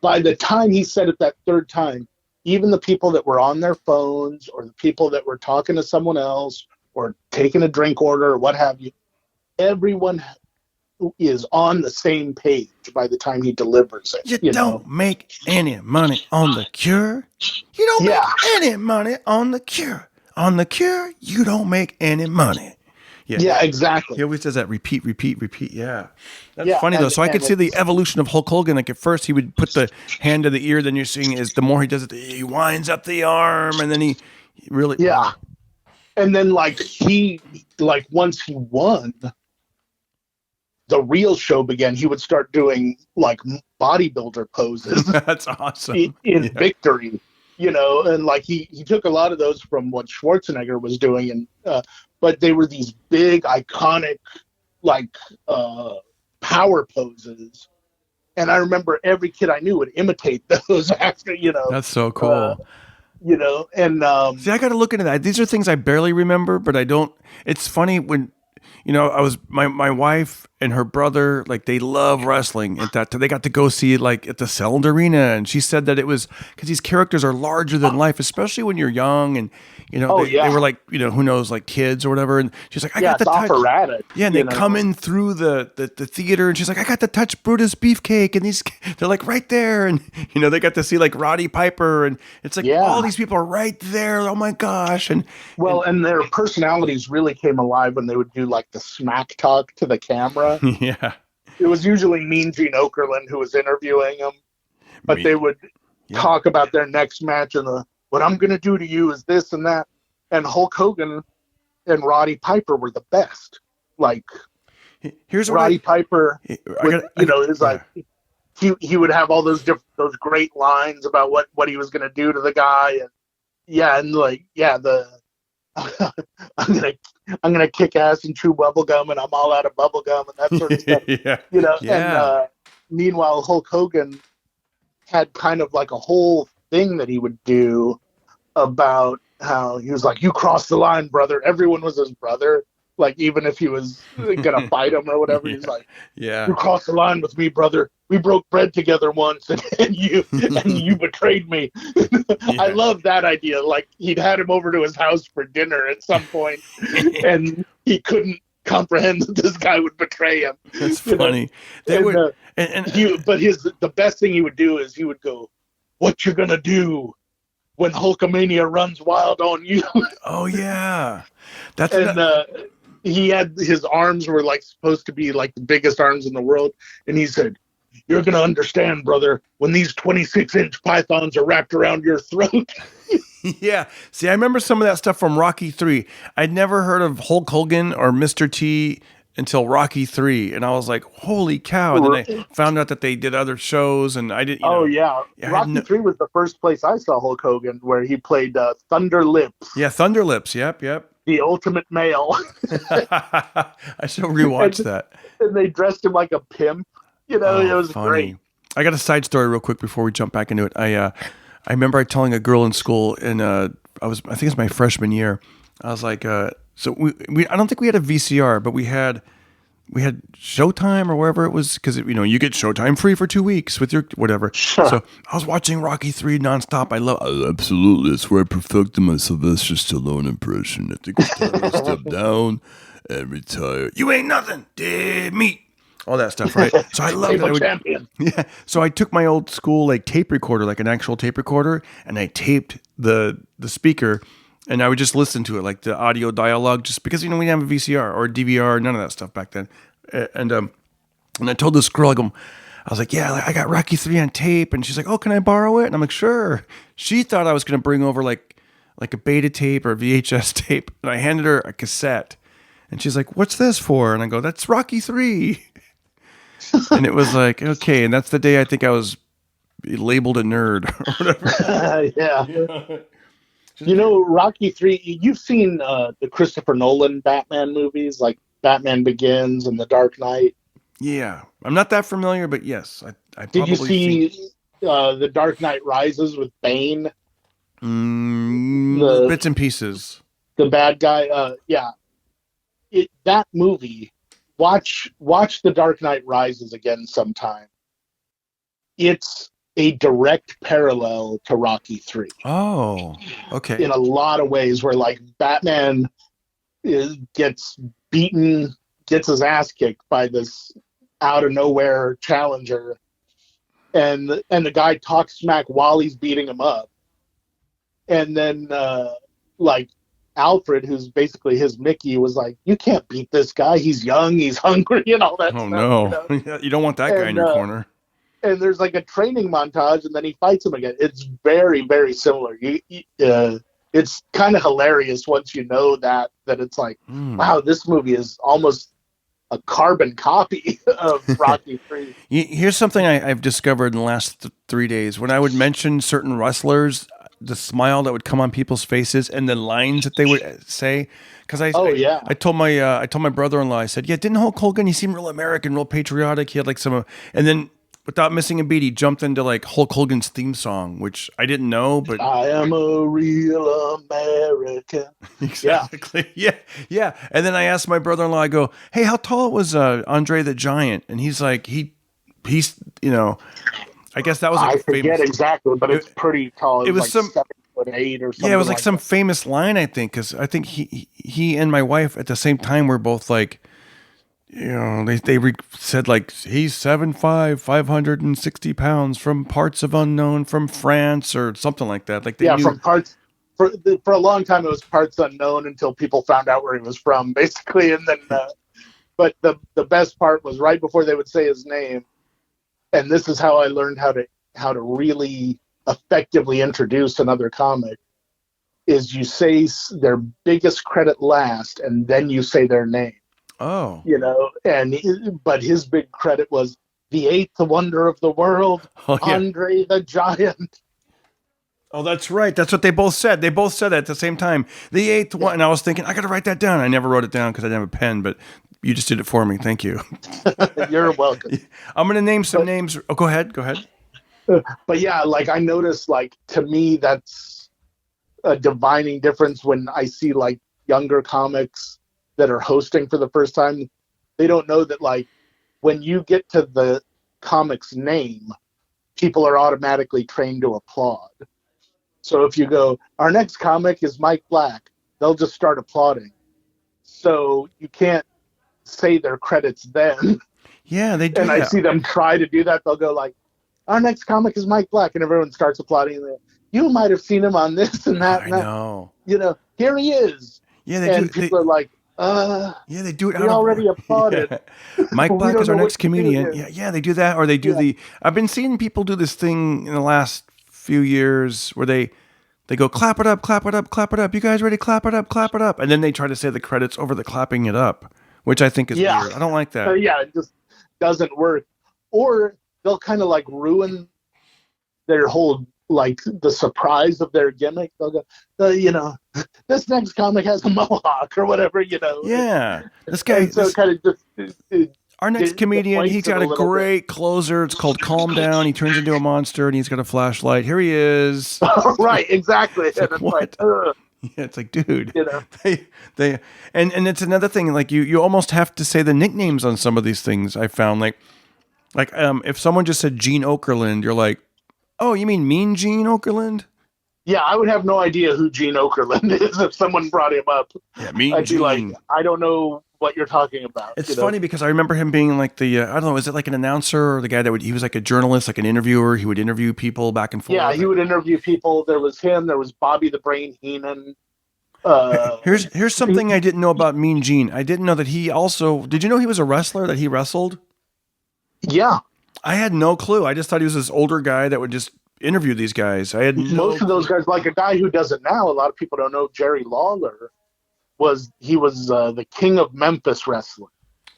by the time he said it that 3rd time, even the people that were on their phones, or the people that were talking to someone else or taking a drink order or what have you, everyone is on the same page by the time he delivers it. You don't make any money on the cure. You don't make any money on the cure. On the cure, you don't make any money. Yeah, exactly. He always does that repeat. Yeah. That's funny, though. So I could see the evolution of Hulk Hogan. Like, at first, he would put the hand to the ear. Then you're seeing is the more he does it, he winds up the arm. And then he really... Yeah. And then, once he won, the real show began. He would start doing, bodybuilder poses. That's awesome. In victory, and, he took a lot of those from what Schwarzenegger was doing. And but they were these big, iconic, power poses. And I remember every kid I knew would imitate those after, That's so cool. And see, I got to look into that. These are things I barely remember, but I don't. It's funny when, I was my wife and her brother, they love wrestling. At that, they got to go see it at the Sound Arena, and she said that it was because these characters are larger than life, especially when you're young, and they were who knows, kids or whatever. And she's like, I got the touch. Operatic, yeah, and they come in through the theater, and she's like, I got to touch Brutus Beefcake, and they're right there, and they got to see Roddy Piper, and it's all these people are right there. Oh my gosh, and their personalities really came alive when they would do the smack talk to the camera. Yeah, it was usually Mean Gene Okerlund who was interviewing them, but they would talk about their next match and what I'm going to do to you is this and that. And Hulk Hogan Roddy Piper were the best. Like, here's Roddy Piper, is like he would have all those great lines about what he was going to do to the guy, and I'm gonna kick ass and chew bubble gum, and I'm all out of bubble gum and that sort of stuff. And meanwhile, Hulk Hogan had kind of like a whole thing that he would do about how he was like, "You crossed the line, brother." Everyone was his brother. Like, even if he was gonna fight him or whatever, he's like, "You crossed the line with me, brother. We broke bread together once, and you betrayed me." I love that idea. Like, he'd had him over to his house for dinner at some point, and he couldn't comprehend that this guy would betray him. That's funny. The best thing he would do is he would go, "What you gonna do when Hulkamania runs wild on you?" Oh yeah, he had, his arms were like supposed to be like the biggest arms in the world, and he said, "You're gonna understand, brother, when these 26-inch pythons are wrapped around your throat." Yeah. See, I remember some of that stuff from Rocky 3. I'd never heard of Hulk Hogan or Mr. T until Rocky 3, and I was like, "Holy cow!" And then I found out that they did other shows, and I didn't. Rocky 3 was the first place I saw Hulk Hogan, where he played Thunder Lips. Yeah, Thunder Lips. Yep. The ultimate male. I should rewatch that. And they dressed him like a pimp. It was funny. great. I got a side story real quick before we jump back into it. I remember telling a girl in school, and I think it's my freshman year. I was like, so we I don't think we had a VCR, but we had Showtime or wherever it was, because you get Showtime free for 2 weeks with your whatever. Sure. So I was watching Rocky 3 nonstop. Absolutely, that's where I perfected my Sylvester Stallone impression. I think it's time to step down and retire. You ain't nothing, dead meat. All that stuff, right? So I loved it. Champion. Yeah. So I took my old school like tape recorder, like an actual tape recorder, and I taped the speaker. And I would just listen to it, like the audio dialogue, just because, we didn't have a VCR or a DVR, none of that stuff back then. And I told this girl, I was like, "Yeah, I got Rocky 3 on tape." And she's like, "Oh, can I borrow it?" And I'm like, "Sure." She thought I was going to bring over like a beta tape or a VHS tape. And I handed her a cassette. And she's like, "What's this for?" And I go, "That's Rocky 3. And it was like, okay. And that's the day I think I was labeled a nerd or whatever. Yeah. Rocky 3, you've seen the Christopher Nolan Batman movies, like Batman Begins and The Dark Knight. Yeah. I'm not that familiar, but yes. I Did you see The Dark Knight Rises with Bane? Bits and pieces. The bad guy. Yeah. That movie, watch The Dark Knight Rises again sometime. It's a direct parallel to Rocky 3. Oh, okay. In a lot of ways, where like Batman gets beaten, gets his ass kicked by this out of nowhere challenger, and the guy talks smack while he's beating him up, and then like Alfred, who's basically his Mickey, was like, "You can't beat this guy. He's young, he's hungry, and all that." Oh stuff, no, you don't want that guy in your corner. And there's like a training montage, and then he fights him again. It's very, very similar. It's kind of hilarious once you know that it's like, wow, this movie is almost a carbon copy of Rocky 3. Here's something I've discovered in the last 3 days. When I would mention certain wrestlers, the smile that would come on people's faces and the lines that they would say. Because I told my brother-in-law, I said, "Yeah, didn't Hulk Hogan? He seemed real American, real patriotic. He had like some," and then, without missing a beat, he jumped into like Hulk Hogan's theme song, which I didn't know, but I am a real American. Exactly. Yeah. And then I asked my brother-in-law, I go, "Hey, how tall was Andre the Giant?" And he's like, he's I guess that was like I forget exactly, but it's pretty tall. It was like 7'8" or something. Yeah, it was like some that. famous line, I think, because I think he and my wife at the same time were both like, they said like, he's 7'5", 560 pounds from parts of unknown from France or something like that. Like they knew. From parts. For a long time, it was parts unknown until people found out where he was from, basically. And then, but the best part was right before they would say his name. And this is how I learned how to really effectively introduce another comic. is you say their biggest credit last, and then you say their name. Oh. You know, but his big credit was the eighth wonder of the world, Andre the Giant. Oh, that's right. That's what they both said. They both said that at the same time. The eighth one. And I was thinking, I got to write that down. I never wrote it down because I didn't have a pen, but you just did it for me. Thank you. You're welcome. I'm going to name some names. Oh, go ahead. But yeah, like I noticed, like to me, that's a divining difference when I see like younger comics that are hosting for the first time. They don't know that like when you get to the comic's name, people are automatically trained to applaud. So if you go, our next comic is Mike Black, they'll just start applauding. So you can't say their credits then. Yeah, they do. And I see them try to do that. They'll go like, our next comic is Mike Black, and everyone starts applauding. You might have seen him on this and that. I know. You know, here he is. Yeah, they and do. People are like, yeah, they do it. We already applauded. Yeah. Mike Black is our next comedian. Yeah, they do that, or they do the. I've been seeing people do this thing in the last few years where they go clap it up, clap it up, clap it up. You guys ready? Clap it up, and then they try to say the credits over the clapping it up, which I think is weird. I don't like that. Yeah, it just doesn't work. Or they'll kind of like ruin their whole like the surprise of their gimmick. They'll go, you know, this next comic has a mohawk or whatever, you know. Yeah, this guy. So kind of just. Our next comedian, he's got a great closer. It's called Calm Down. He turns into a monster, and he's got a flashlight. Here he is. Right, exactly. It's like, what? Yeah, it's like, dude. You know, they and it's another thing. Like you almost have to say the nicknames on some of these things. I found like if someone just said Gene Okerlund, you're like, oh, you mean Mean Gene Okerlund? Yeah, I would have no idea who Gene Okerlund is if someone brought him up. Yeah, Mean I'd Gene. be like, I don't know what you're talking about. It's funny because I remember him being like the I don't know, is it like an announcer or the guy that he was like a journalist, like an interviewer? He would interview people back and forth. Yeah, he would interview people. There was him. There was Bobby the Brain Heenan. Here's something I didn't know about Mean Gene. I didn't know that he also. Did you know he was a wrestler? That he wrestled? Yeah, I had no clue. I just thought he was this older guy that would just interview these guys. I had most of those guys, like a guy who does it now. A lot of people don't know Jerry Lawler. Was the king of Memphis wrestling.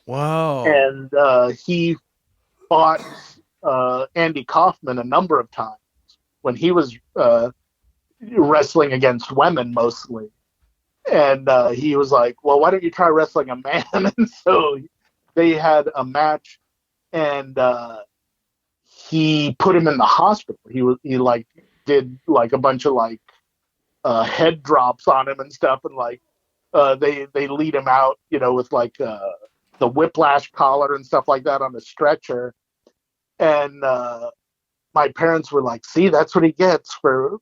Wow. And he fought Andy Kaufman a number of times when he was wrestling against women mostly. And he was like, well, why don't you try wrestling a man? And so they had a match, and he put him in the hospital. He like did like a bunch of like head drops on him and stuff, and like they lead him out, you know, with like the whiplash collar and stuff like that on the stretcher. And my parents were like, see, that's what he gets for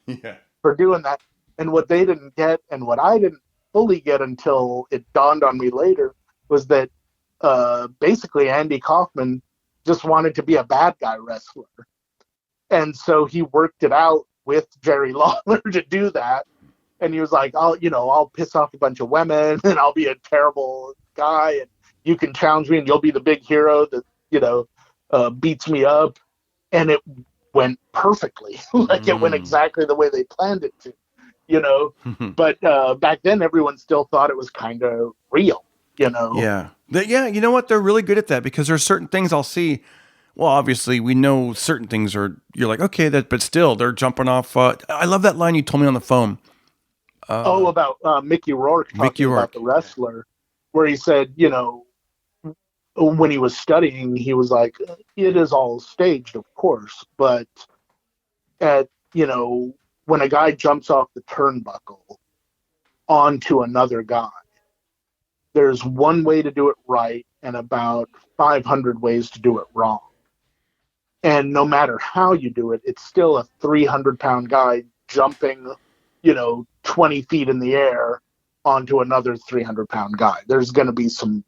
doing that. And what they didn't get, and what I didn't fully get until it dawned on me later, was that basically Andy Kaufman just wanted to be a bad guy wrestler. And so he worked it out with Jerry Lawler to do that. And he was like, I'll piss off a bunch of women, and I'll be a terrible guy, and you can challenge me, and you'll be the big hero that, you know, beats me up. And it went perfectly. It went exactly the way they planned it to, you know. But back then, everyone still thought it was kind of real, you know. Yeah. You know what? They're really good at that, because there's certain things I'll see. Well, obviously, we know certain things you're like, okay, but still, they're jumping off. I love that line you told me on the phone. About Mickey Rourke talking about the wrestler, where he said, you know, when he was studying, he was like, it is all staged, of course, but when a guy jumps off the turnbuckle onto another guy, there's one way to do it right and about 500 ways to do it wrong. And no matter how you do it, it's still a 300-pound guy jumping, 20 feet in the air onto another 300-pound guy. There's going to be some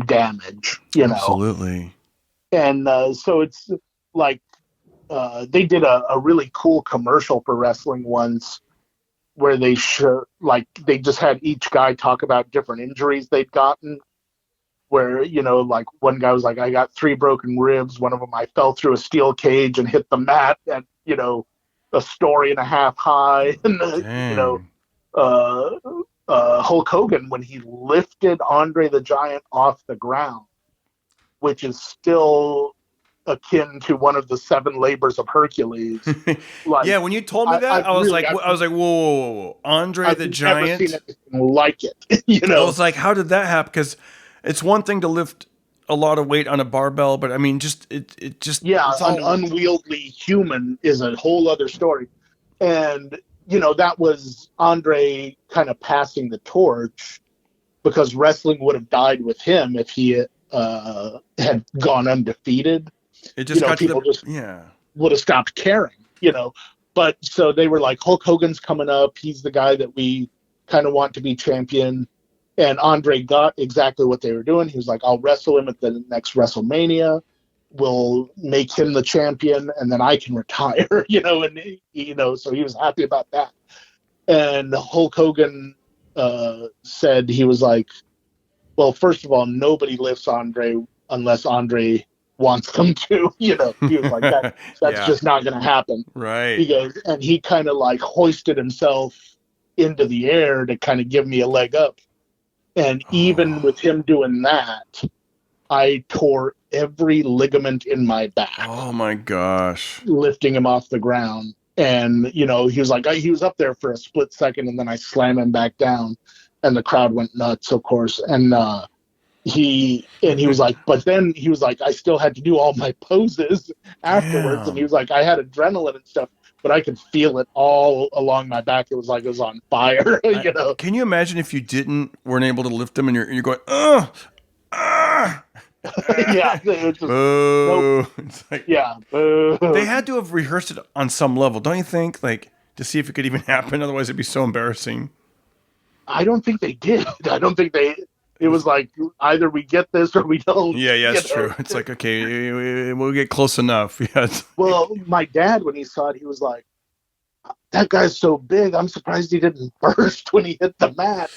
damage, Absolutely. And so it's like they did a really cool commercial for wrestling once, where they they just had each guy talk about different injuries they'd gotten. Where, like one guy was like, I got 3 broken ribs. One of them, I fell through a steel cage and hit the mat at, a story and a half high. And, Hulk Hogan, when he lifted Andre the Giant off the ground, which is still akin to one of the 7 labors of Hercules. Like, yeah, when you told me that, I was like, whoa. Andre the Giant. I've never seen anything like it. You know, I was like, how did that happen? Because it's one thing to lift a lot of weight on a barbell, but I mean, an unwieldy human is a whole other story. And that was Andre kind of passing the torch, because wrestling would have died with him if he had gone undefeated. It just got people would have stopped caring, But so they were like, Hulk Hogan's coming up. He's the guy that we kind of want to be champion. And Andre got exactly what they were doing. He was like, I'll wrestle him at the next WrestleMania. We'll make him the champion, and then I can retire, so he was happy about that. And Hulk Hogan said, he was like, well, first of all, nobody lifts Andre unless Andre wants them to, He was like, that's just not going to happen. Right. He goes, and he kind of like hoisted himself into the air to kind of give me a leg up. And even with him doing that, I tore every ligament in my back. Oh my gosh. Lifting him off the ground. And, he was like, he was up there for a split second, and then I slammed him back down, and the crowd went nuts, of course. And he was like, but then he was like, I still had to do all my poses afterwards. Damn. And he was like, I had adrenaline and stuff, but I could feel it all along my back. It was like it was on fire, Can you imagine if you weren't able to lift them, and you're going, yeah, it's just, nope. It's like, boo. They had to have rehearsed it on some level, don't you think? Like, to see if it could even happen. Otherwise, it'd be so embarrassing. I don't think they did. I don't think it was like, either we get this or we don't. Yeah, it's true. It's like, okay, we'll get close enough. Yes. Well, my dad, when he saw it, he was like, that guy's so big, I'm surprised he didn't burst when he hit the mat.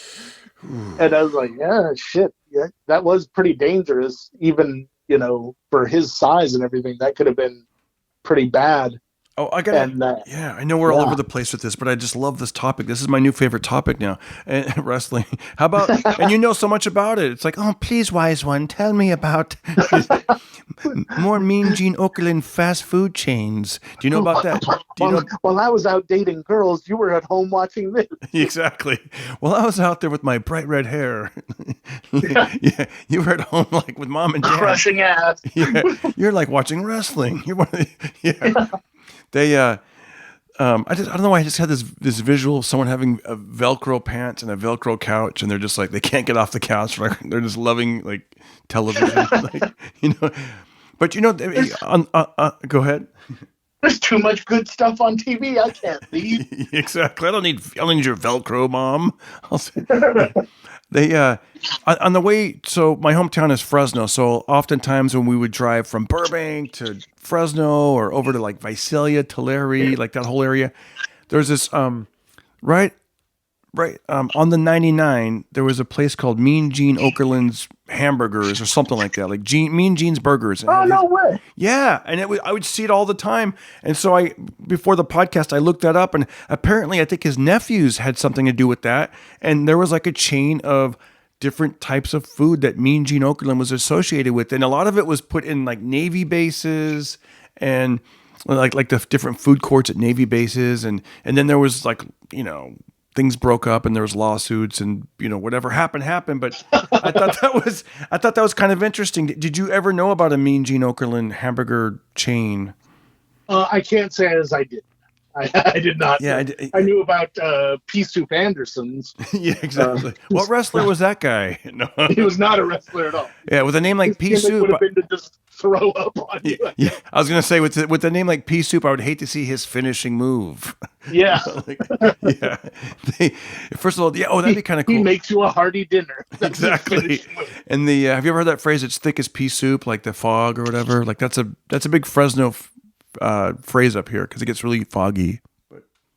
And I was like, yeah, shit. Yeah, that was pretty dangerous, even, for his size and everything. That could have been pretty bad. Oh, I know we're all over the place with this, but I just love this topic. This is my new favorite topic now, wrestling. How about, and you know so much about it. It's like, oh, please, wise one, tell me about more Mean Gene Okerlund fast food chains. Do you know about that? While I was out dating girls, you were at home watching this. Exactly. Well, I was out there with my bright red hair. Yeah, you were at home like with mom and dad. Crushing ass. Yeah, you're like watching wrestling. They, I don't know why I just had this visual of someone having a Velcro pants and a Velcro couch, and they're just like, they can't get off the couch. They're just loving like television, But go ahead. There's too much good stuff on TV. I can't leave. Exactly. I don't need your Velcro, Mom. I'll say. They on the way. So my hometown is Fresno. So oftentimes when we would drive from Burbank to Fresno or over to like Visalia, Tulare, like that whole area, there's this right on the 99. There was a place called Mean Gene Okerlund's Hamburgers or something like that, like Mean Gene's Burgers. Oh, no way! Yeah, and I would see it all the time. And so before the podcast, I looked that up, and apparently I think his nephews had something to do with that. And there was like a chain of different types of food that Mean Gene Okerlund was associated with, and a lot of it was put in like Navy bases and like the different food courts at Navy bases, and then there was like things broke up and there was lawsuits and whatever happened. But I thought that was kind of interesting. Did you ever know about a Mean Gene Okerlund hamburger chain? I can't say as I did. I did not. Yeah, I knew about Pea Soup Anderson's. Yeah, exactly. What wrestler was that guy? No. He was not a wrestler at all. Yeah, with a name like Pea Soup, would have been to just throw up on you. Yeah, I was gonna say with the name like Pea Soup, I would hate to see his finishing move. Yeah. Yeah. First of all, yeah. Oh, that'd be kind of cool. He makes you a hearty dinner. Exactly. And have you ever heard that phrase? It's thick as pea soup, like the fog or whatever. Like that's a big Fresno phrase up here because it gets really foggy.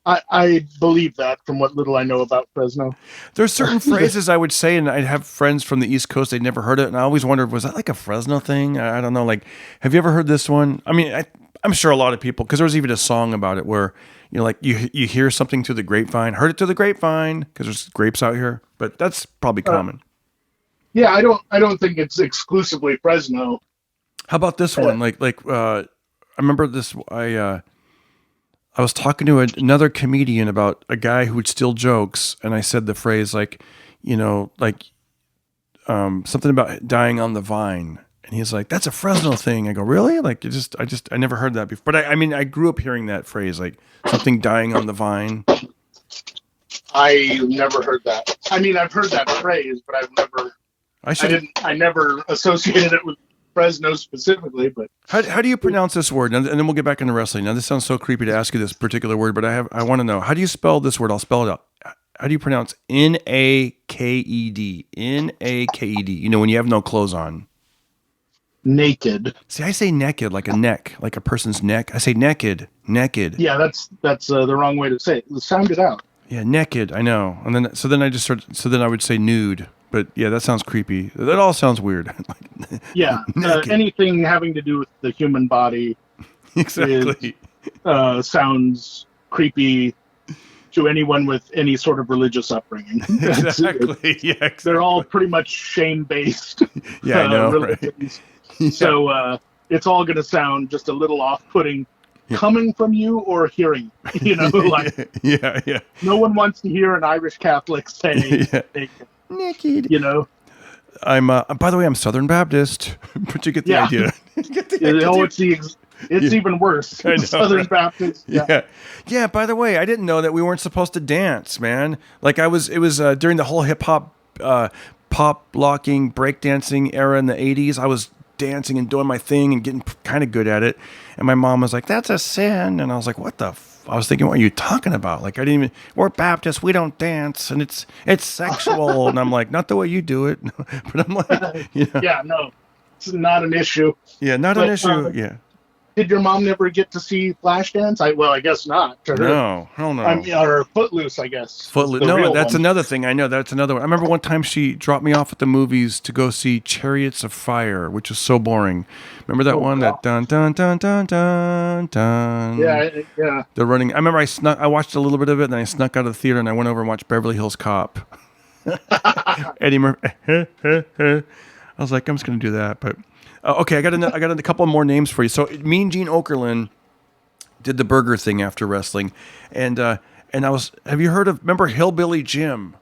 I believe that from what little I know about Fresno. There's certain phrases I would say, and I'd have friends from the East Coast, they'd never heard it, and I always wondered, was that like a Fresno thing? I don't know. Like, have you ever heard this one? I mean, I'm sure a lot of people, because there was even a song about it where, like you hear something through the grapevine, heard it through the grapevine, because there's grapes out here, but that's probably common. Yeah, I don't think it's exclusively Fresno. How about this one? I remember this. I was talking to another comedian about a guy who would steal jokes, and I said the phrase something about dying on the vine. And he's like, "That's a Fresno thing." I go, "Really?" Like, I never heard that before. But I grew up hearing that phrase, like something dying on the vine. I never heard that. I mean, I've heard that phrase, but I never associated it with Fresno specifically. But how do you pronounce this word? And then we'll get back into wrestling. Now, this sounds so creepy to ask you this particular word, but I want to know, how do you spell this word? I'll spell it out. How do you pronounce Naked? Naked. When you have no clothes on. Naked. See, I say naked, like a neck, like a person's neck. I say naked. Yeah, that's the wrong way to say it. Sound it out. Yeah, naked. I know. And then I would say nude. But yeah, that sounds creepy. That all sounds weird. Yeah, anything having to do with the human body, exactly, sounds creepy to anyone with any sort of religious upbringing. Exactly. Yeah, exactly. They're all pretty much shame-based. Yeah, I know. Religions. Right? Yeah. So it's all going to sound just a little off-putting, coming from you or hearing. Yeah. No one wants to hear an Irish Catholic say naked. I'm by the way, I'm Southern Baptist, but you get the idea. It's even worse. I know, Southern Baptist. Yeah. By the way, I didn't know that we weren't supposed to dance, man. Like it was during the whole hip hop, pop locking, breakdancing era in the 80s. I was dancing and doing my thing and getting kind of good at it. And my mom was like, "That's a sin." And I was like, "What the?" I was thinking, "What are you talking about?" Like, we're Baptists, we don't dance, and it's sexual. And I'm like, "Not the way you do it." But I'm like, yeah, no, it's not an issue. Yeah, an issue. Yeah. Did your mom never get to see Flashdance? I guess not. No, hell no. I mean, or Footloose, I guess. Footloose. No, that's another thing. I know that's another one. I remember one time she dropped me off at the movies to go see Chariots of Fire, which is so boring. Remember that one? God. That dun dun dun dun dun dun. Yeah. The running. I remember I watched a little bit of it, and then I snuck out of the theater and I went over and watched Beverly Hills Cop. Eddie Murphy. I was like, I'm just gonna do that, but. Okay, I got a couple more names for you. So, Mean Gene Okerlund did the burger thing after wrestling, and have you heard of? Remember Hillbilly Jim?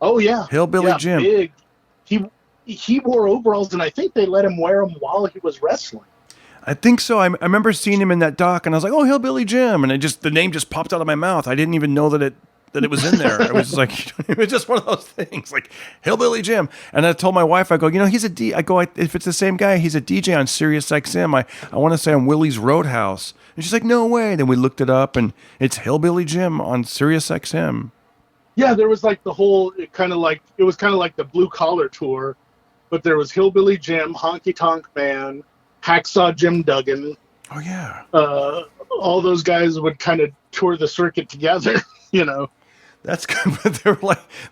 Oh yeah, Hillbilly Jim. Big. He wore overalls, and I think they let him wear them while he was wrestling. I think so. I remember seeing him in that doc, and I was like, "Oh, Hillbilly Jim!" And the name just popped out of my mouth. I didn't even know that it was in there. It was like, it was just one of those things, like Hillbilly Jim. And I told my wife, I go, he's a I go, if it's the same guy, he's a DJ on Sirius XM. I want to say on Willie's Roadhouse. And she's like, no way. Then we looked it up, and it's Hillbilly Jim on Sirius XM. Yeah, there was like the whole, it was kind of like the Blue Collar tour, but there was Hillbilly Jim, Honky Tonk Man, Hacksaw Jim Duggan. Oh yeah. All those guys would kind of tour the circuit together, That's good, but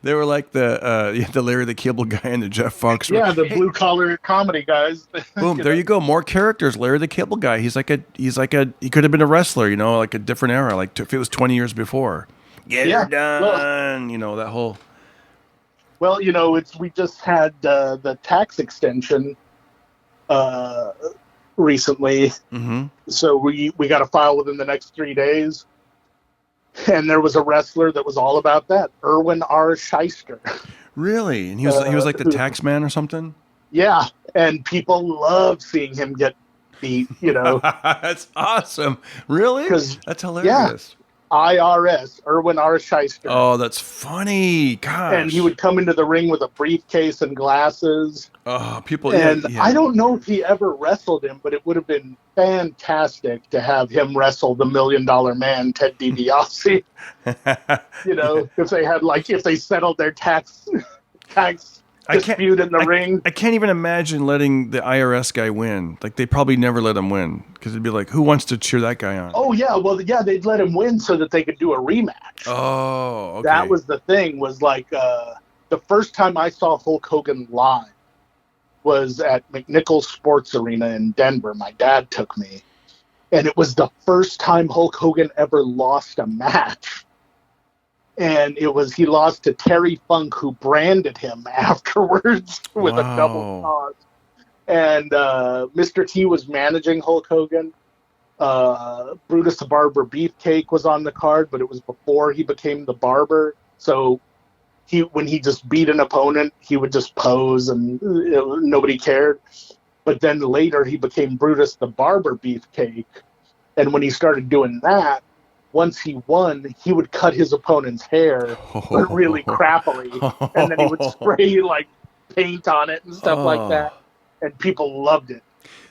they were like the Larry the Cable Guy and the Jeff Fox. Yeah, the blue collar comedy guys. Boom! There you go. More characters. Larry the Cable Guy. He could have been a wrestler. Like a different era. Like if it was 20 years before. Get her done. Well, that whole. Well, we just had the tax extension recently, so we got to file within the next 3 days. And there was a wrestler that was all about that, Erwin R. Shyster. Really? And he was like the tax man or something? Yeah, and people loved seeing him get beat, That's awesome. Really? That's hilarious. Yeah. IRS, Erwin R. Shyster. Oh, that's funny. Gosh. And he would come into the ring with a briefcase and glasses. Oh, people. And I don't know if he ever wrestled him, but it would have been fantastic to have him wrestle the $1 Million Man, Ted DiBiase. If they settled their tax dispute in the ring. I can't even imagine letting the IRS guy win. Like, they probably never let him win because it'd be like, who wants to cheer that guy on? Oh yeah, well yeah, they'd let him win so that they could do a rematch. Oh, okay. That was the thing. Was like the first time I saw Hulk Hogan live was at McNichols Sports Arena in Denver. My dad took me, And it was the first time Hulk Hogan ever lost a match. And he lost to Terry Funk, who branded him afterwards with a double toss. And Mr. T was managing Hulk Hogan. Brutus the Barber Beefcake was on the card, but it was before he became the Barber. So when he just beat an opponent, he would just pose and nobody cared. But then later he became Brutus the Barber Beefcake. And when he started doing that, once he won, he would cut his opponent's hair really crappily. And then he would spray like paint on it and stuff like that. And people loved it.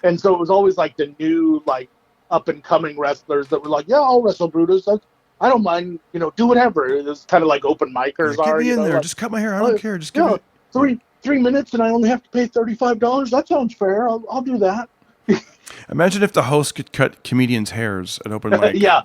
And so it was always like the new, like, up and coming wrestlers that were like, yeah, I'll wrestle Brutus. I don't mind, do whatever. It's kind of like open micers are. Get me in there. Like, just cut my hair. I don't care. Just give me 3 minutes and I only have to pay $35. That sounds fair. I'll do that. Imagine if the host could cut comedians' hairs at open mic. Yeah.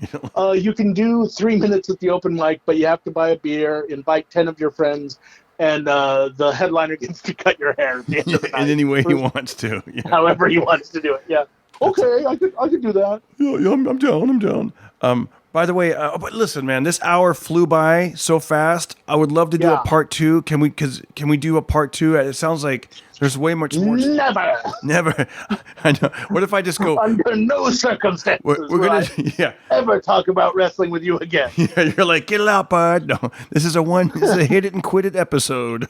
You can do 3 minutes at the open mic, but you have to buy a beer, invite 10 of your friends, and the headliner gets to cut your hair at the end of the night. In any way he wants to. Yeah. However he wants to do it. Yeah. Okay, I could do that. Yeah, I'm down. By the way, but listen, man, this hour flew by so fast. I would love to do a part 2. Can we do a part 2? It sounds like there's way much more. Never. I know. What if I just go? Under no circumstances we're gonna ever talk about wrestling with you again. Yeah, you're like, get it out, bud. No, this is a hit it and quit it episode.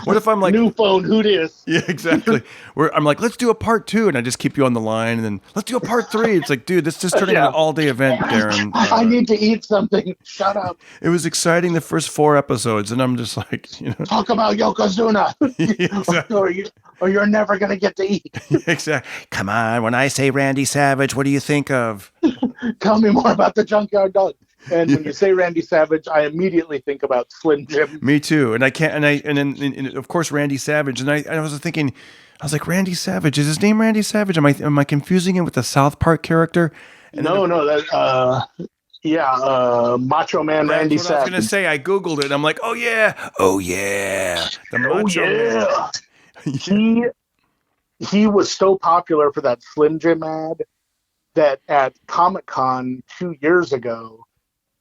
What if I'm like new phone? Who dis? Yeah, exactly. I'm like, let's do a part 2, and I just keep you on the line, and then let's do a part 3. It's like, dude, this is turning into an all-day event, Darren. I need to eat something. Shut up. It was exciting the first 4 episodes, and I'm just like, talk about Yokozuna. Exactly. or you're never gonna get to eat. Exactly. Come on, when I say Randy Savage, what do you think of? Tell me more about the Junkyard Dog. And when you say Randy Savage, I immediately think about Slim Jim. Me too. And then of course Randy Savage. And I was thinking, I was like, Randy Savage, is his name Randy Savage? Am I confusing him with the South Park character? And no, Macho Man Randy Savage. I was going to say, I Googled it. And I'm like, oh yeah, the Macho Man. He was so popular for that Slim Jim ad that at Comic-Con 2 years ago,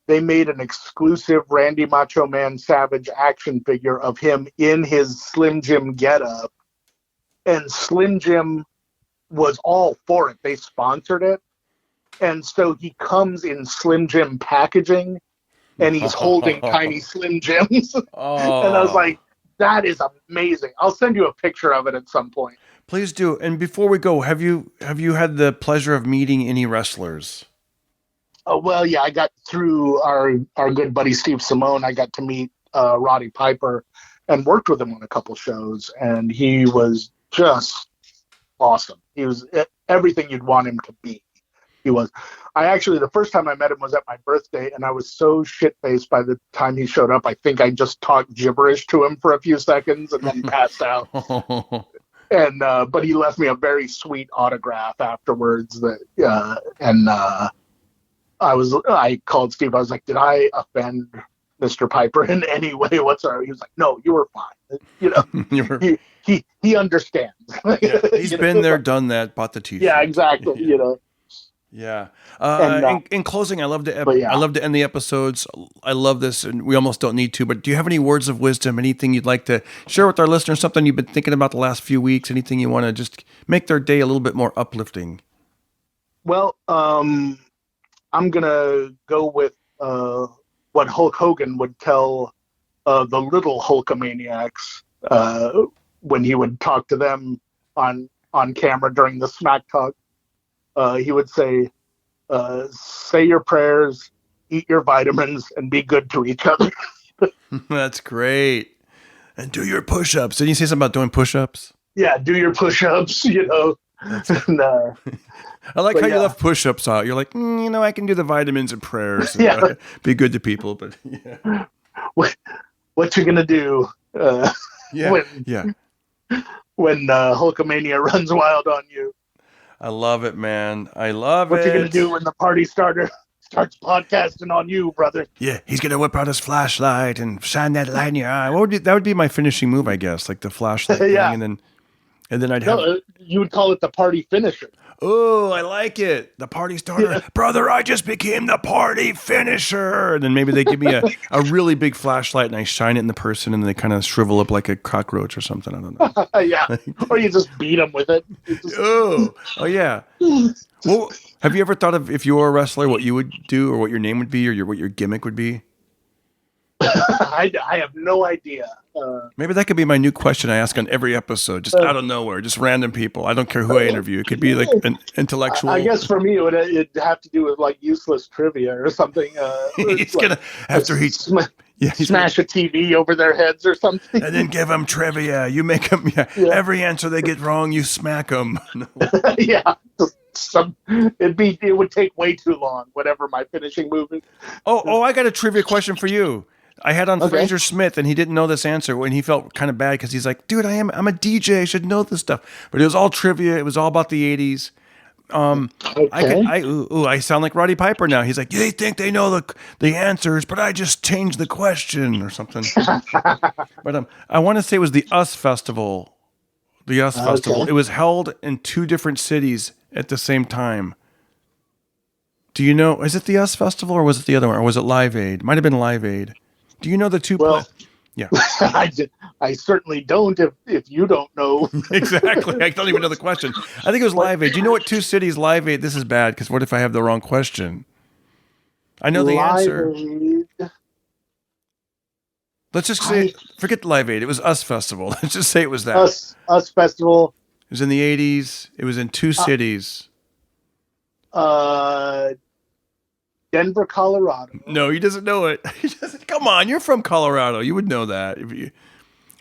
they made an exclusive Randy Macho Man Savage action figure of him in his Slim Jim getup. And Slim Jim was all for it. They sponsored it. And so he comes in Slim Jim packaging, and he's holding tiny Slim Jims. And I was like, that is amazing. I'll send you a picture of it at some point. Please do. And before we go, have you had the pleasure of meeting any wrestlers? Oh, well, yeah, I got through our good buddy Steve Simone. I got to meet Roddy Piper and worked with him on a couple shows, and he was just awesome. He was everything you'd want him to be. He was. The first time I met him was at my birthday, and I was so shit-faced by the time he showed up. I think I just talked gibberish to him for a few seconds and then passed out. And but he left me a very sweet autograph afterwards. I called Steve. I was like, "Did I offend Mr. Piper in any way whatsoever?" He was like, "No, you were fine." He understands. Yeah, he's been there, done that, bought the T-shirt. Yeah, exactly. Yeah. Yeah. In closing, I love to end the episodes. I love this, and we almost don't need to. But do you have any words of wisdom? Anything you'd like to share with our listeners? Something you've been thinking about the last few weeks? Anything you want to just make their day a little bit more uplifting? Well, I'm gonna go with what Hulk Hogan would tell the little Hulkamaniacs when he would talk to them on camera during the smack talk. He would say your prayers, eat your vitamins, and be good to each other. That's great. And do your push-ups. Didn't you say something about doing push-ups? Yeah, do your push-ups, And, I like how you left push-ups out. You're like, I can do the vitamins and prayers. And, be good to people. But yeah. What you gonna do? When Hulkamania runs wild on you. I love it, man. I love it. What you gonna do when the party starts podcasting on you, brother? Yeah, he's gonna whip out his flashlight and shine that light in your eye. That would be my finishing move, I guess, like the flashlight thing, and then And then I'd have... you would call it the party finisher. Oh, I like it. The party starter. Brother, I just became the party finisher. And then maybe they give me a really big flashlight and I shine it in the person and they kind of shrivel up like a cockroach or something. I don't know. Yeah. Or you just beat them with it. Oh, yeah. Well, have you ever thought of, if you were a wrestler, what you would do or what your name would be or what your gimmick would be? I have no idea. Maybe that could be my new question I ask on every episode, just out of nowhere, just random people. I don't care who I interview. It could be like an intellectual. I guess for me, it'd have to do with like useless trivia or something. He's like, gonna after he smash a TV over their heads or something, and then give them trivia. You make them every answer they get wrong, you smack them. Yeah. It would take way too long. Whatever my finishing move is. Oh! I got a trivia question for you. I had on Fraser Smith, and he didn't know this answer, and he felt kind of bad because he's like, "Dude, I'm a DJ. I should know this stuff." But it was all trivia. It was all about the &80s. I sound like Roddy Piper now. He's like, "They think they know the answers, but I just changed the question or something." But I want to say it was the US Festival. The US Festival. It was held in 2 different cities at the same time. Do you know? Is it the US Festival or was it the other one, or was it Live Aid? Might have been Live Aid. Do you know the two? Well, yeah. I certainly don't. If you don't know, exactly. I don't even know the question. I think it was Live Aid. Do you know what 2 cities Live Aid? This is bad because what if I have the wrong question? I know the answer. Aid. Let's just say, forget Live Aid. It was US Festival. Let's just say it was that. US Festival. It was in the '80s. It was in 2 cities. Denver, Colorado. No, he doesn't know it. He doesn't. Come on, you're from Colorado. You would know that.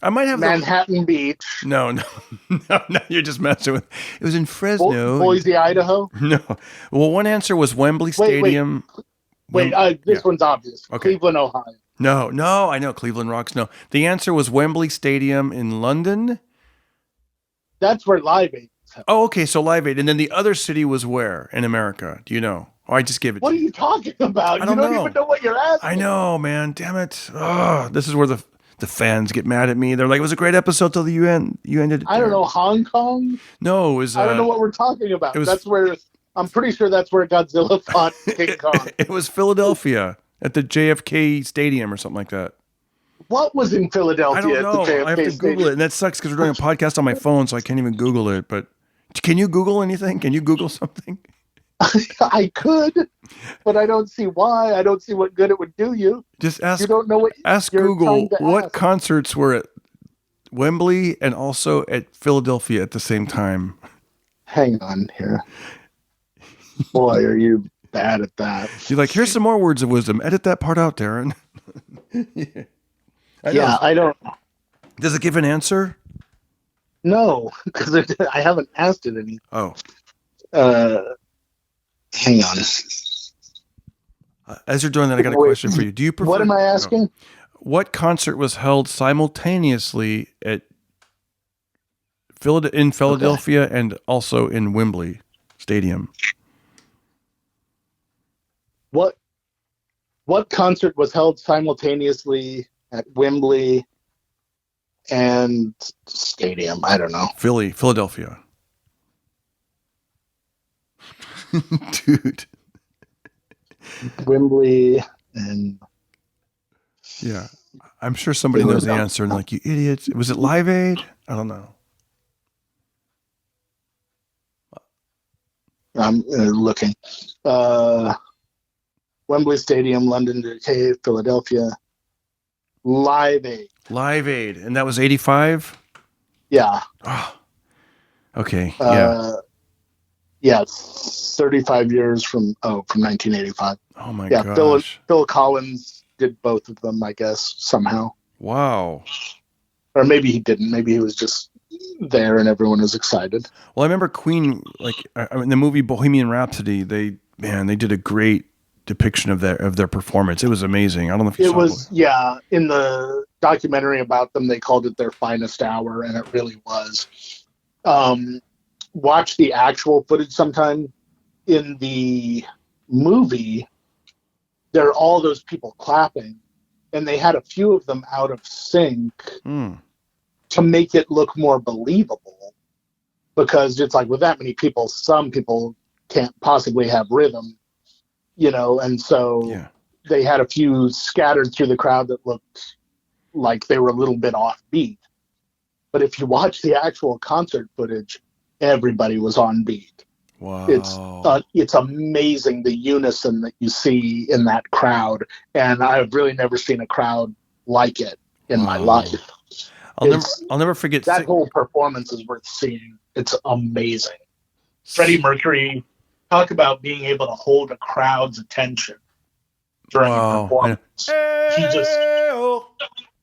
I might have Manhattan Beach. No, you're just messing with. It was in Fresno. Boise, Idaho. No. Well, one answer was Wembley Stadium. Wait, this one's obvious. Okay. Cleveland, Ohio. No, I know Cleveland rocks. No, the answer was Wembley Stadium in London. That's where Live Aid is. Oh, okay. So Live Aid, and then the other city was where in America? Do you know? Or I just gave it. What are you talking about? You don't even know what you're asking. I know, man. Damn it! Oh, this is where the fans get mad at me. They're like, "It was a great episode till you ended." I don't know, Hong Kong. No, it was. I don't know what we're talking about. That's where I'm pretty sure that's where Godzilla fought King Kong. It was Philadelphia at the JFK Stadium or something like that. What was in Philadelphia? I don't know. At the JFK I have to Stadium? Google it, and that sucks because we're doing a podcast on my phone, so I can't even Google it. But can you Google anything? Can you Google something? I could, but I don't see why. I don't see what good it would do you. Just ask. You don't know what. Ask Google what concerts were at Wembley and also at Philadelphia at the same time. Hang on here. Boy, are you bad at that. You're like, here's some more words of wisdom. Edit that part out, Darren. I don't. Does it give an answer? No, because I haven't asked it any. Oh. Hang on. As you're doing that, I got a question for you. Do you prefer? What am I asking? What concert was held simultaneously in Philadelphia and also in Wembley Stadium? What concert was held simultaneously at Wembley and Stadium? I don't know. Philadelphia. Dude. Wembley and yeah, I'm sure somebody knows the answer and like, you idiots. Was it Live Aid? I don't know. I'm looking. Wembley Stadium, London, UK, Philadelphia. Live Aid. Live Aid, and that was 85? Yeah. Oh. Okay. Yeah. Yeah, 35 years from 1985. Oh my gosh. Yeah, Phil Collins did both of them, I guess, somehow. Wow. Or maybe he didn't. Maybe he was just there and everyone was excited. Well, I remember Queen, like in the movie Bohemian Rhapsody, they did a great depiction of their performance. It was amazing. I don't know if you saw it. Yeah, in the documentary about them, they called it their finest hour, and it really was. Watch the actual footage sometime. In the movie, there are all those people clapping, and they had a few of them out of sync to make it look more believable. because it's like with that many people, some people can't possibly have rhythm, and so they had a few scattered through the crowd that looked like they were a little bit offbeat. But if you watch the actual concert footage, everybody was on beat. Wow. It's amazing the unison that you see in that crowd, and I've really never seen a crowd like it in my life. I'll never forget that whole performance is worth seeing. It's amazing. Freddie Mercury, talk about being able to hold a crowd's attention during a performance. He just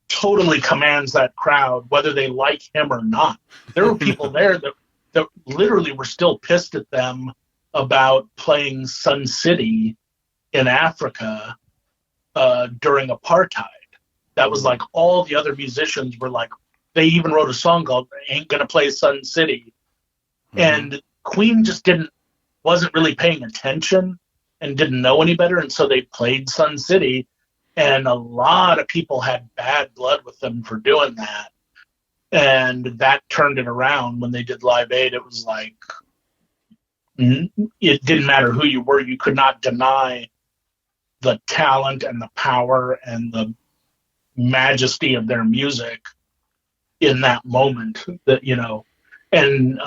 totally commands that crowd, whether they like him or not. There were people there that literally were still pissed at them about playing Sun City in Africa during apartheid. That was like all the other musicians were like, they even wrote a song called "Ain't Gonna Play Sun City," and Queen just wasn't really paying attention and didn't know any better, and so they played Sun City, and a lot of people had bad blood with them for doing that, and that turned it around when they did Live Aid. It was like it didn't matter who you were, you could not deny the talent and the power and the majesty of their music in that moment. That and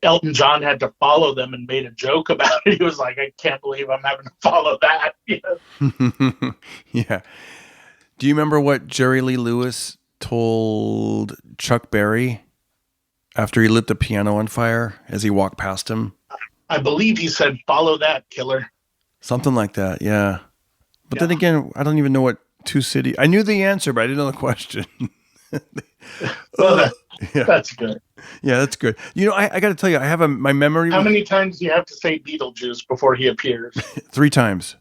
Elton John had to follow them and made a joke about it. He was like, I can't believe I'm having to follow that. Yeah. Do you remember what Jerry Lee Lewis told Chuck Berry after he lit the piano on fire as he walked past him? I believe he said, "Follow that, killer." Something like that, yeah. But then again, I don't even know what Two City. I knew the answer, but I didn't know the question. Well, that's good. Yeah, that's good. I got to tell you, I have my memory. How many times do you have to say Beetlejuice before he appears? 3 times.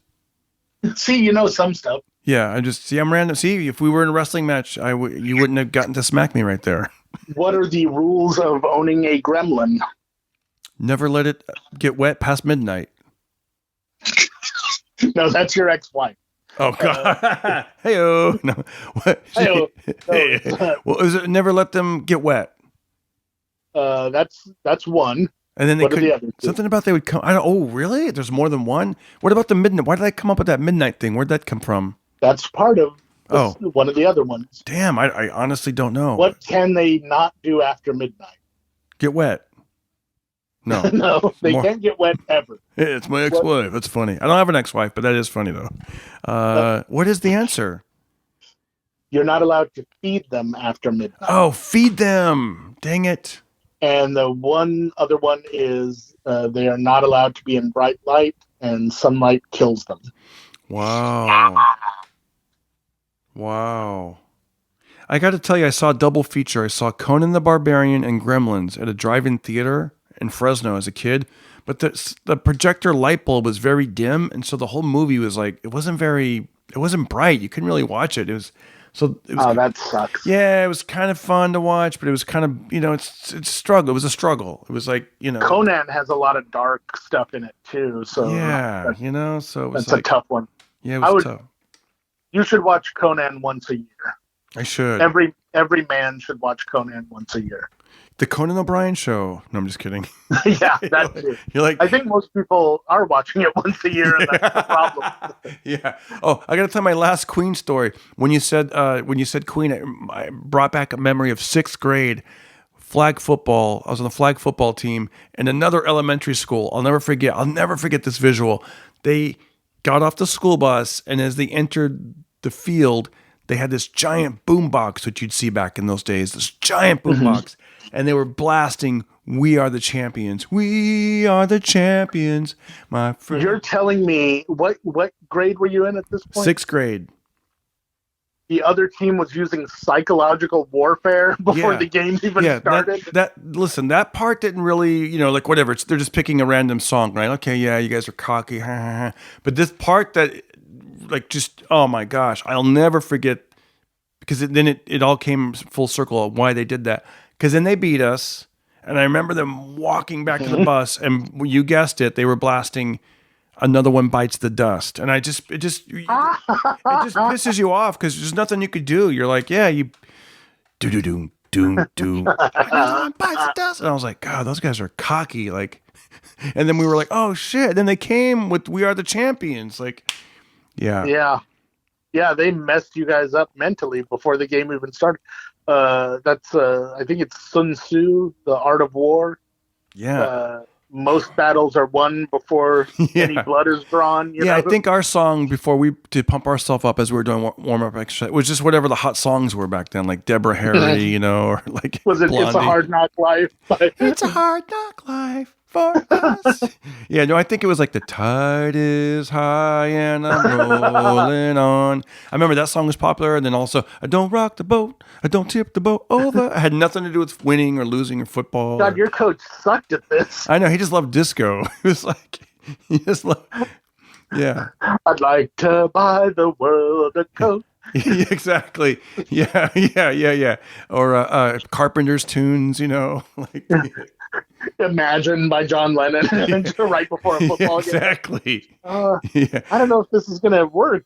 See, some stuff. Yeah, I'm random. See, if we were in a wrestling match, you wouldn't have gotten to smack me right there. What are the rules of owning a gremlin? Never let it get wet past midnight. No, that's your ex-wife. Oh God! Hey-o. No. What? Hey-o. Hey. Well, is it never let them get wet? That's one. And then something about they would come. Oh, really? There's more than one. What about the midnight? Why did I come up with that midnight thing? Where'd that come from? That's part of one of the other ones. Damn, I honestly don't know. What can they not do after midnight? Get wet. No. No, they can't get wet ever. It's my ex-wife. That's funny. I don't have an ex-wife, but that is funny, though. What is the answer? You're not allowed to feed them after midnight. Oh, feed them. Dang it. And the other one is they are not allowed to be in bright light, and sunlight kills them. Wow. Wow. I got to tell you, I saw a double feature. I saw Conan the Barbarian and Gremlins at a drive-in theater in Fresno as a kid, but the projector light bulb was very dim, and so the whole movie was like, it wasn't bright. You couldn't really watch it. That sucks. Yeah, it was kind of fun to watch, but it was kind of, it's a struggle. It was a struggle. It was like, Conan has a lot of dark stuff in it too. So yeah, so it was that's a tough one. Yeah, it was tough. You should watch Conan once a year. I should. Every man should watch Conan once a year. The Conan O'Brien show. No, I'm just kidding. Yeah, that's it. You're like, I think most people are watching it once a year, and that's the problem. Yeah. Oh, I got to tell my last Queen story. When you said Queen, I brought back a memory of 6th grade flag football. I was on the flag football team in another elementary school. I'll never forget this visual. They got off the school bus, and as they entered the field, they had this giant boombox, which you'd see back in those days. This giant boombox. And they were blasting, "We are the champions. We are the champions, my friend." You're telling me, what grade were you in at this point? 6th grade. The other team was using psychological warfare before the game even started? Listen, that part didn't really, whatever. They're just picking a random song, right? Okay, yeah, you guys are cocky. But this part that, oh my gosh, I'll never forget, because then it all came full circle of why they did that. Because then they beat us, and I remember them walking back to the bus, and you guessed it, they were blasting "Another One Bites the Dust," and it just pisses you off because there's nothing you could do. You're like, yeah, you do do do doom, doom. Another one bites the dust. And I was like, God, those guys are cocky. Like, and then we were like, oh shit. And then they came with "We Are the Champions." Like, yeah. Yeah, they messed you guys up mentally before the game even started. That's I think it's Sun Tzu, The Art of War. Yeah. Most battles are won before any blood is drawn. You know? I think our song before we to pump ourselves up as we were doing warm up exercise was just whatever the hot songs were back then, like Deborah Harry, you know, or like was it Blondie. It's a Hard Knock Life? It's a hard knock life for us. Yeah, no, I think it was like the tide is high and I'm rolling on. I remember that song was popular, and then also I don't rock the boat, I don't tip the boat over. I had nothing to do with winning or losing or football. God, your coach sucked at this. I know, he just loved disco. It was like he just loved. Yeah. I'd like to buy the world a coat. Exactly. Yeah. Or Carpenter's tunes, you know, like Imagine by John Lennon right before a football game. Exactly. I don't know if this is going to work.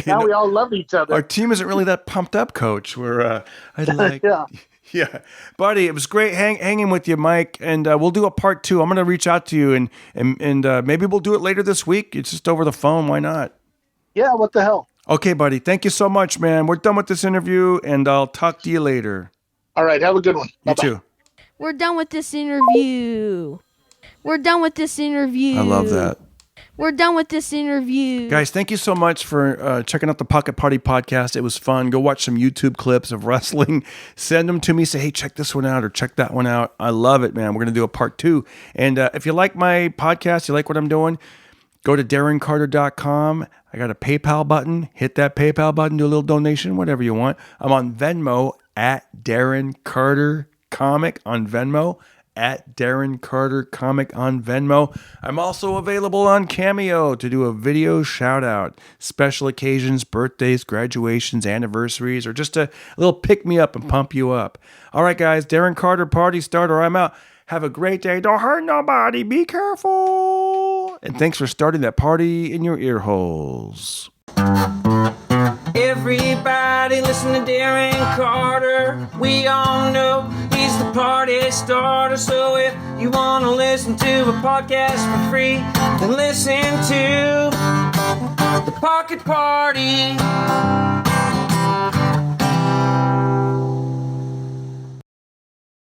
Now we all love each other. Our team isn't really that pumped up, Coach. I'd like. Yeah, buddy, it was great hanging with you, Mike, and we'll do a part 2. I'm going to reach out to you, and maybe we'll do it later this week. It's just over the phone. Why not? Yeah, what the hell? Okay, buddy. Thank you so much, man. We're done with this interview, and I'll talk to you later. All right, have a good one. You Bye-bye. too. We're done with this interview. We're done with this interview. I love that. We're done with this interview. Guys, thank you so much for checking out the Pocket Party podcast. It was fun. Go watch some YouTube clips of wrestling. Send them to me. Say, hey, check this one out or check that one out. I love it, man. We're going to do a part 2. And if you like my podcast, you like what I'm doing, go to DarrenCarter.com. I got a PayPal button. Hit that PayPal button. Do a little donation, whatever you want. I'm on Venmo at Darren Carter Comic on Venmo. At Darren Carter Comic on Venmo. I'm also available on Cameo to do a video shout out. Special occasions, birthdays, graduations, anniversaries, or just a little pick me up and pump you up. All right, guys, Darren Carter, party starter. I'm out. Have a great day. Don't hurt nobody. Be careful. And thanks for starting that party in your ear holes. Everybody listen to Darren Carter. We all know he's the party starter. So if you want to listen to a podcast for free, then listen to The Pocket Party.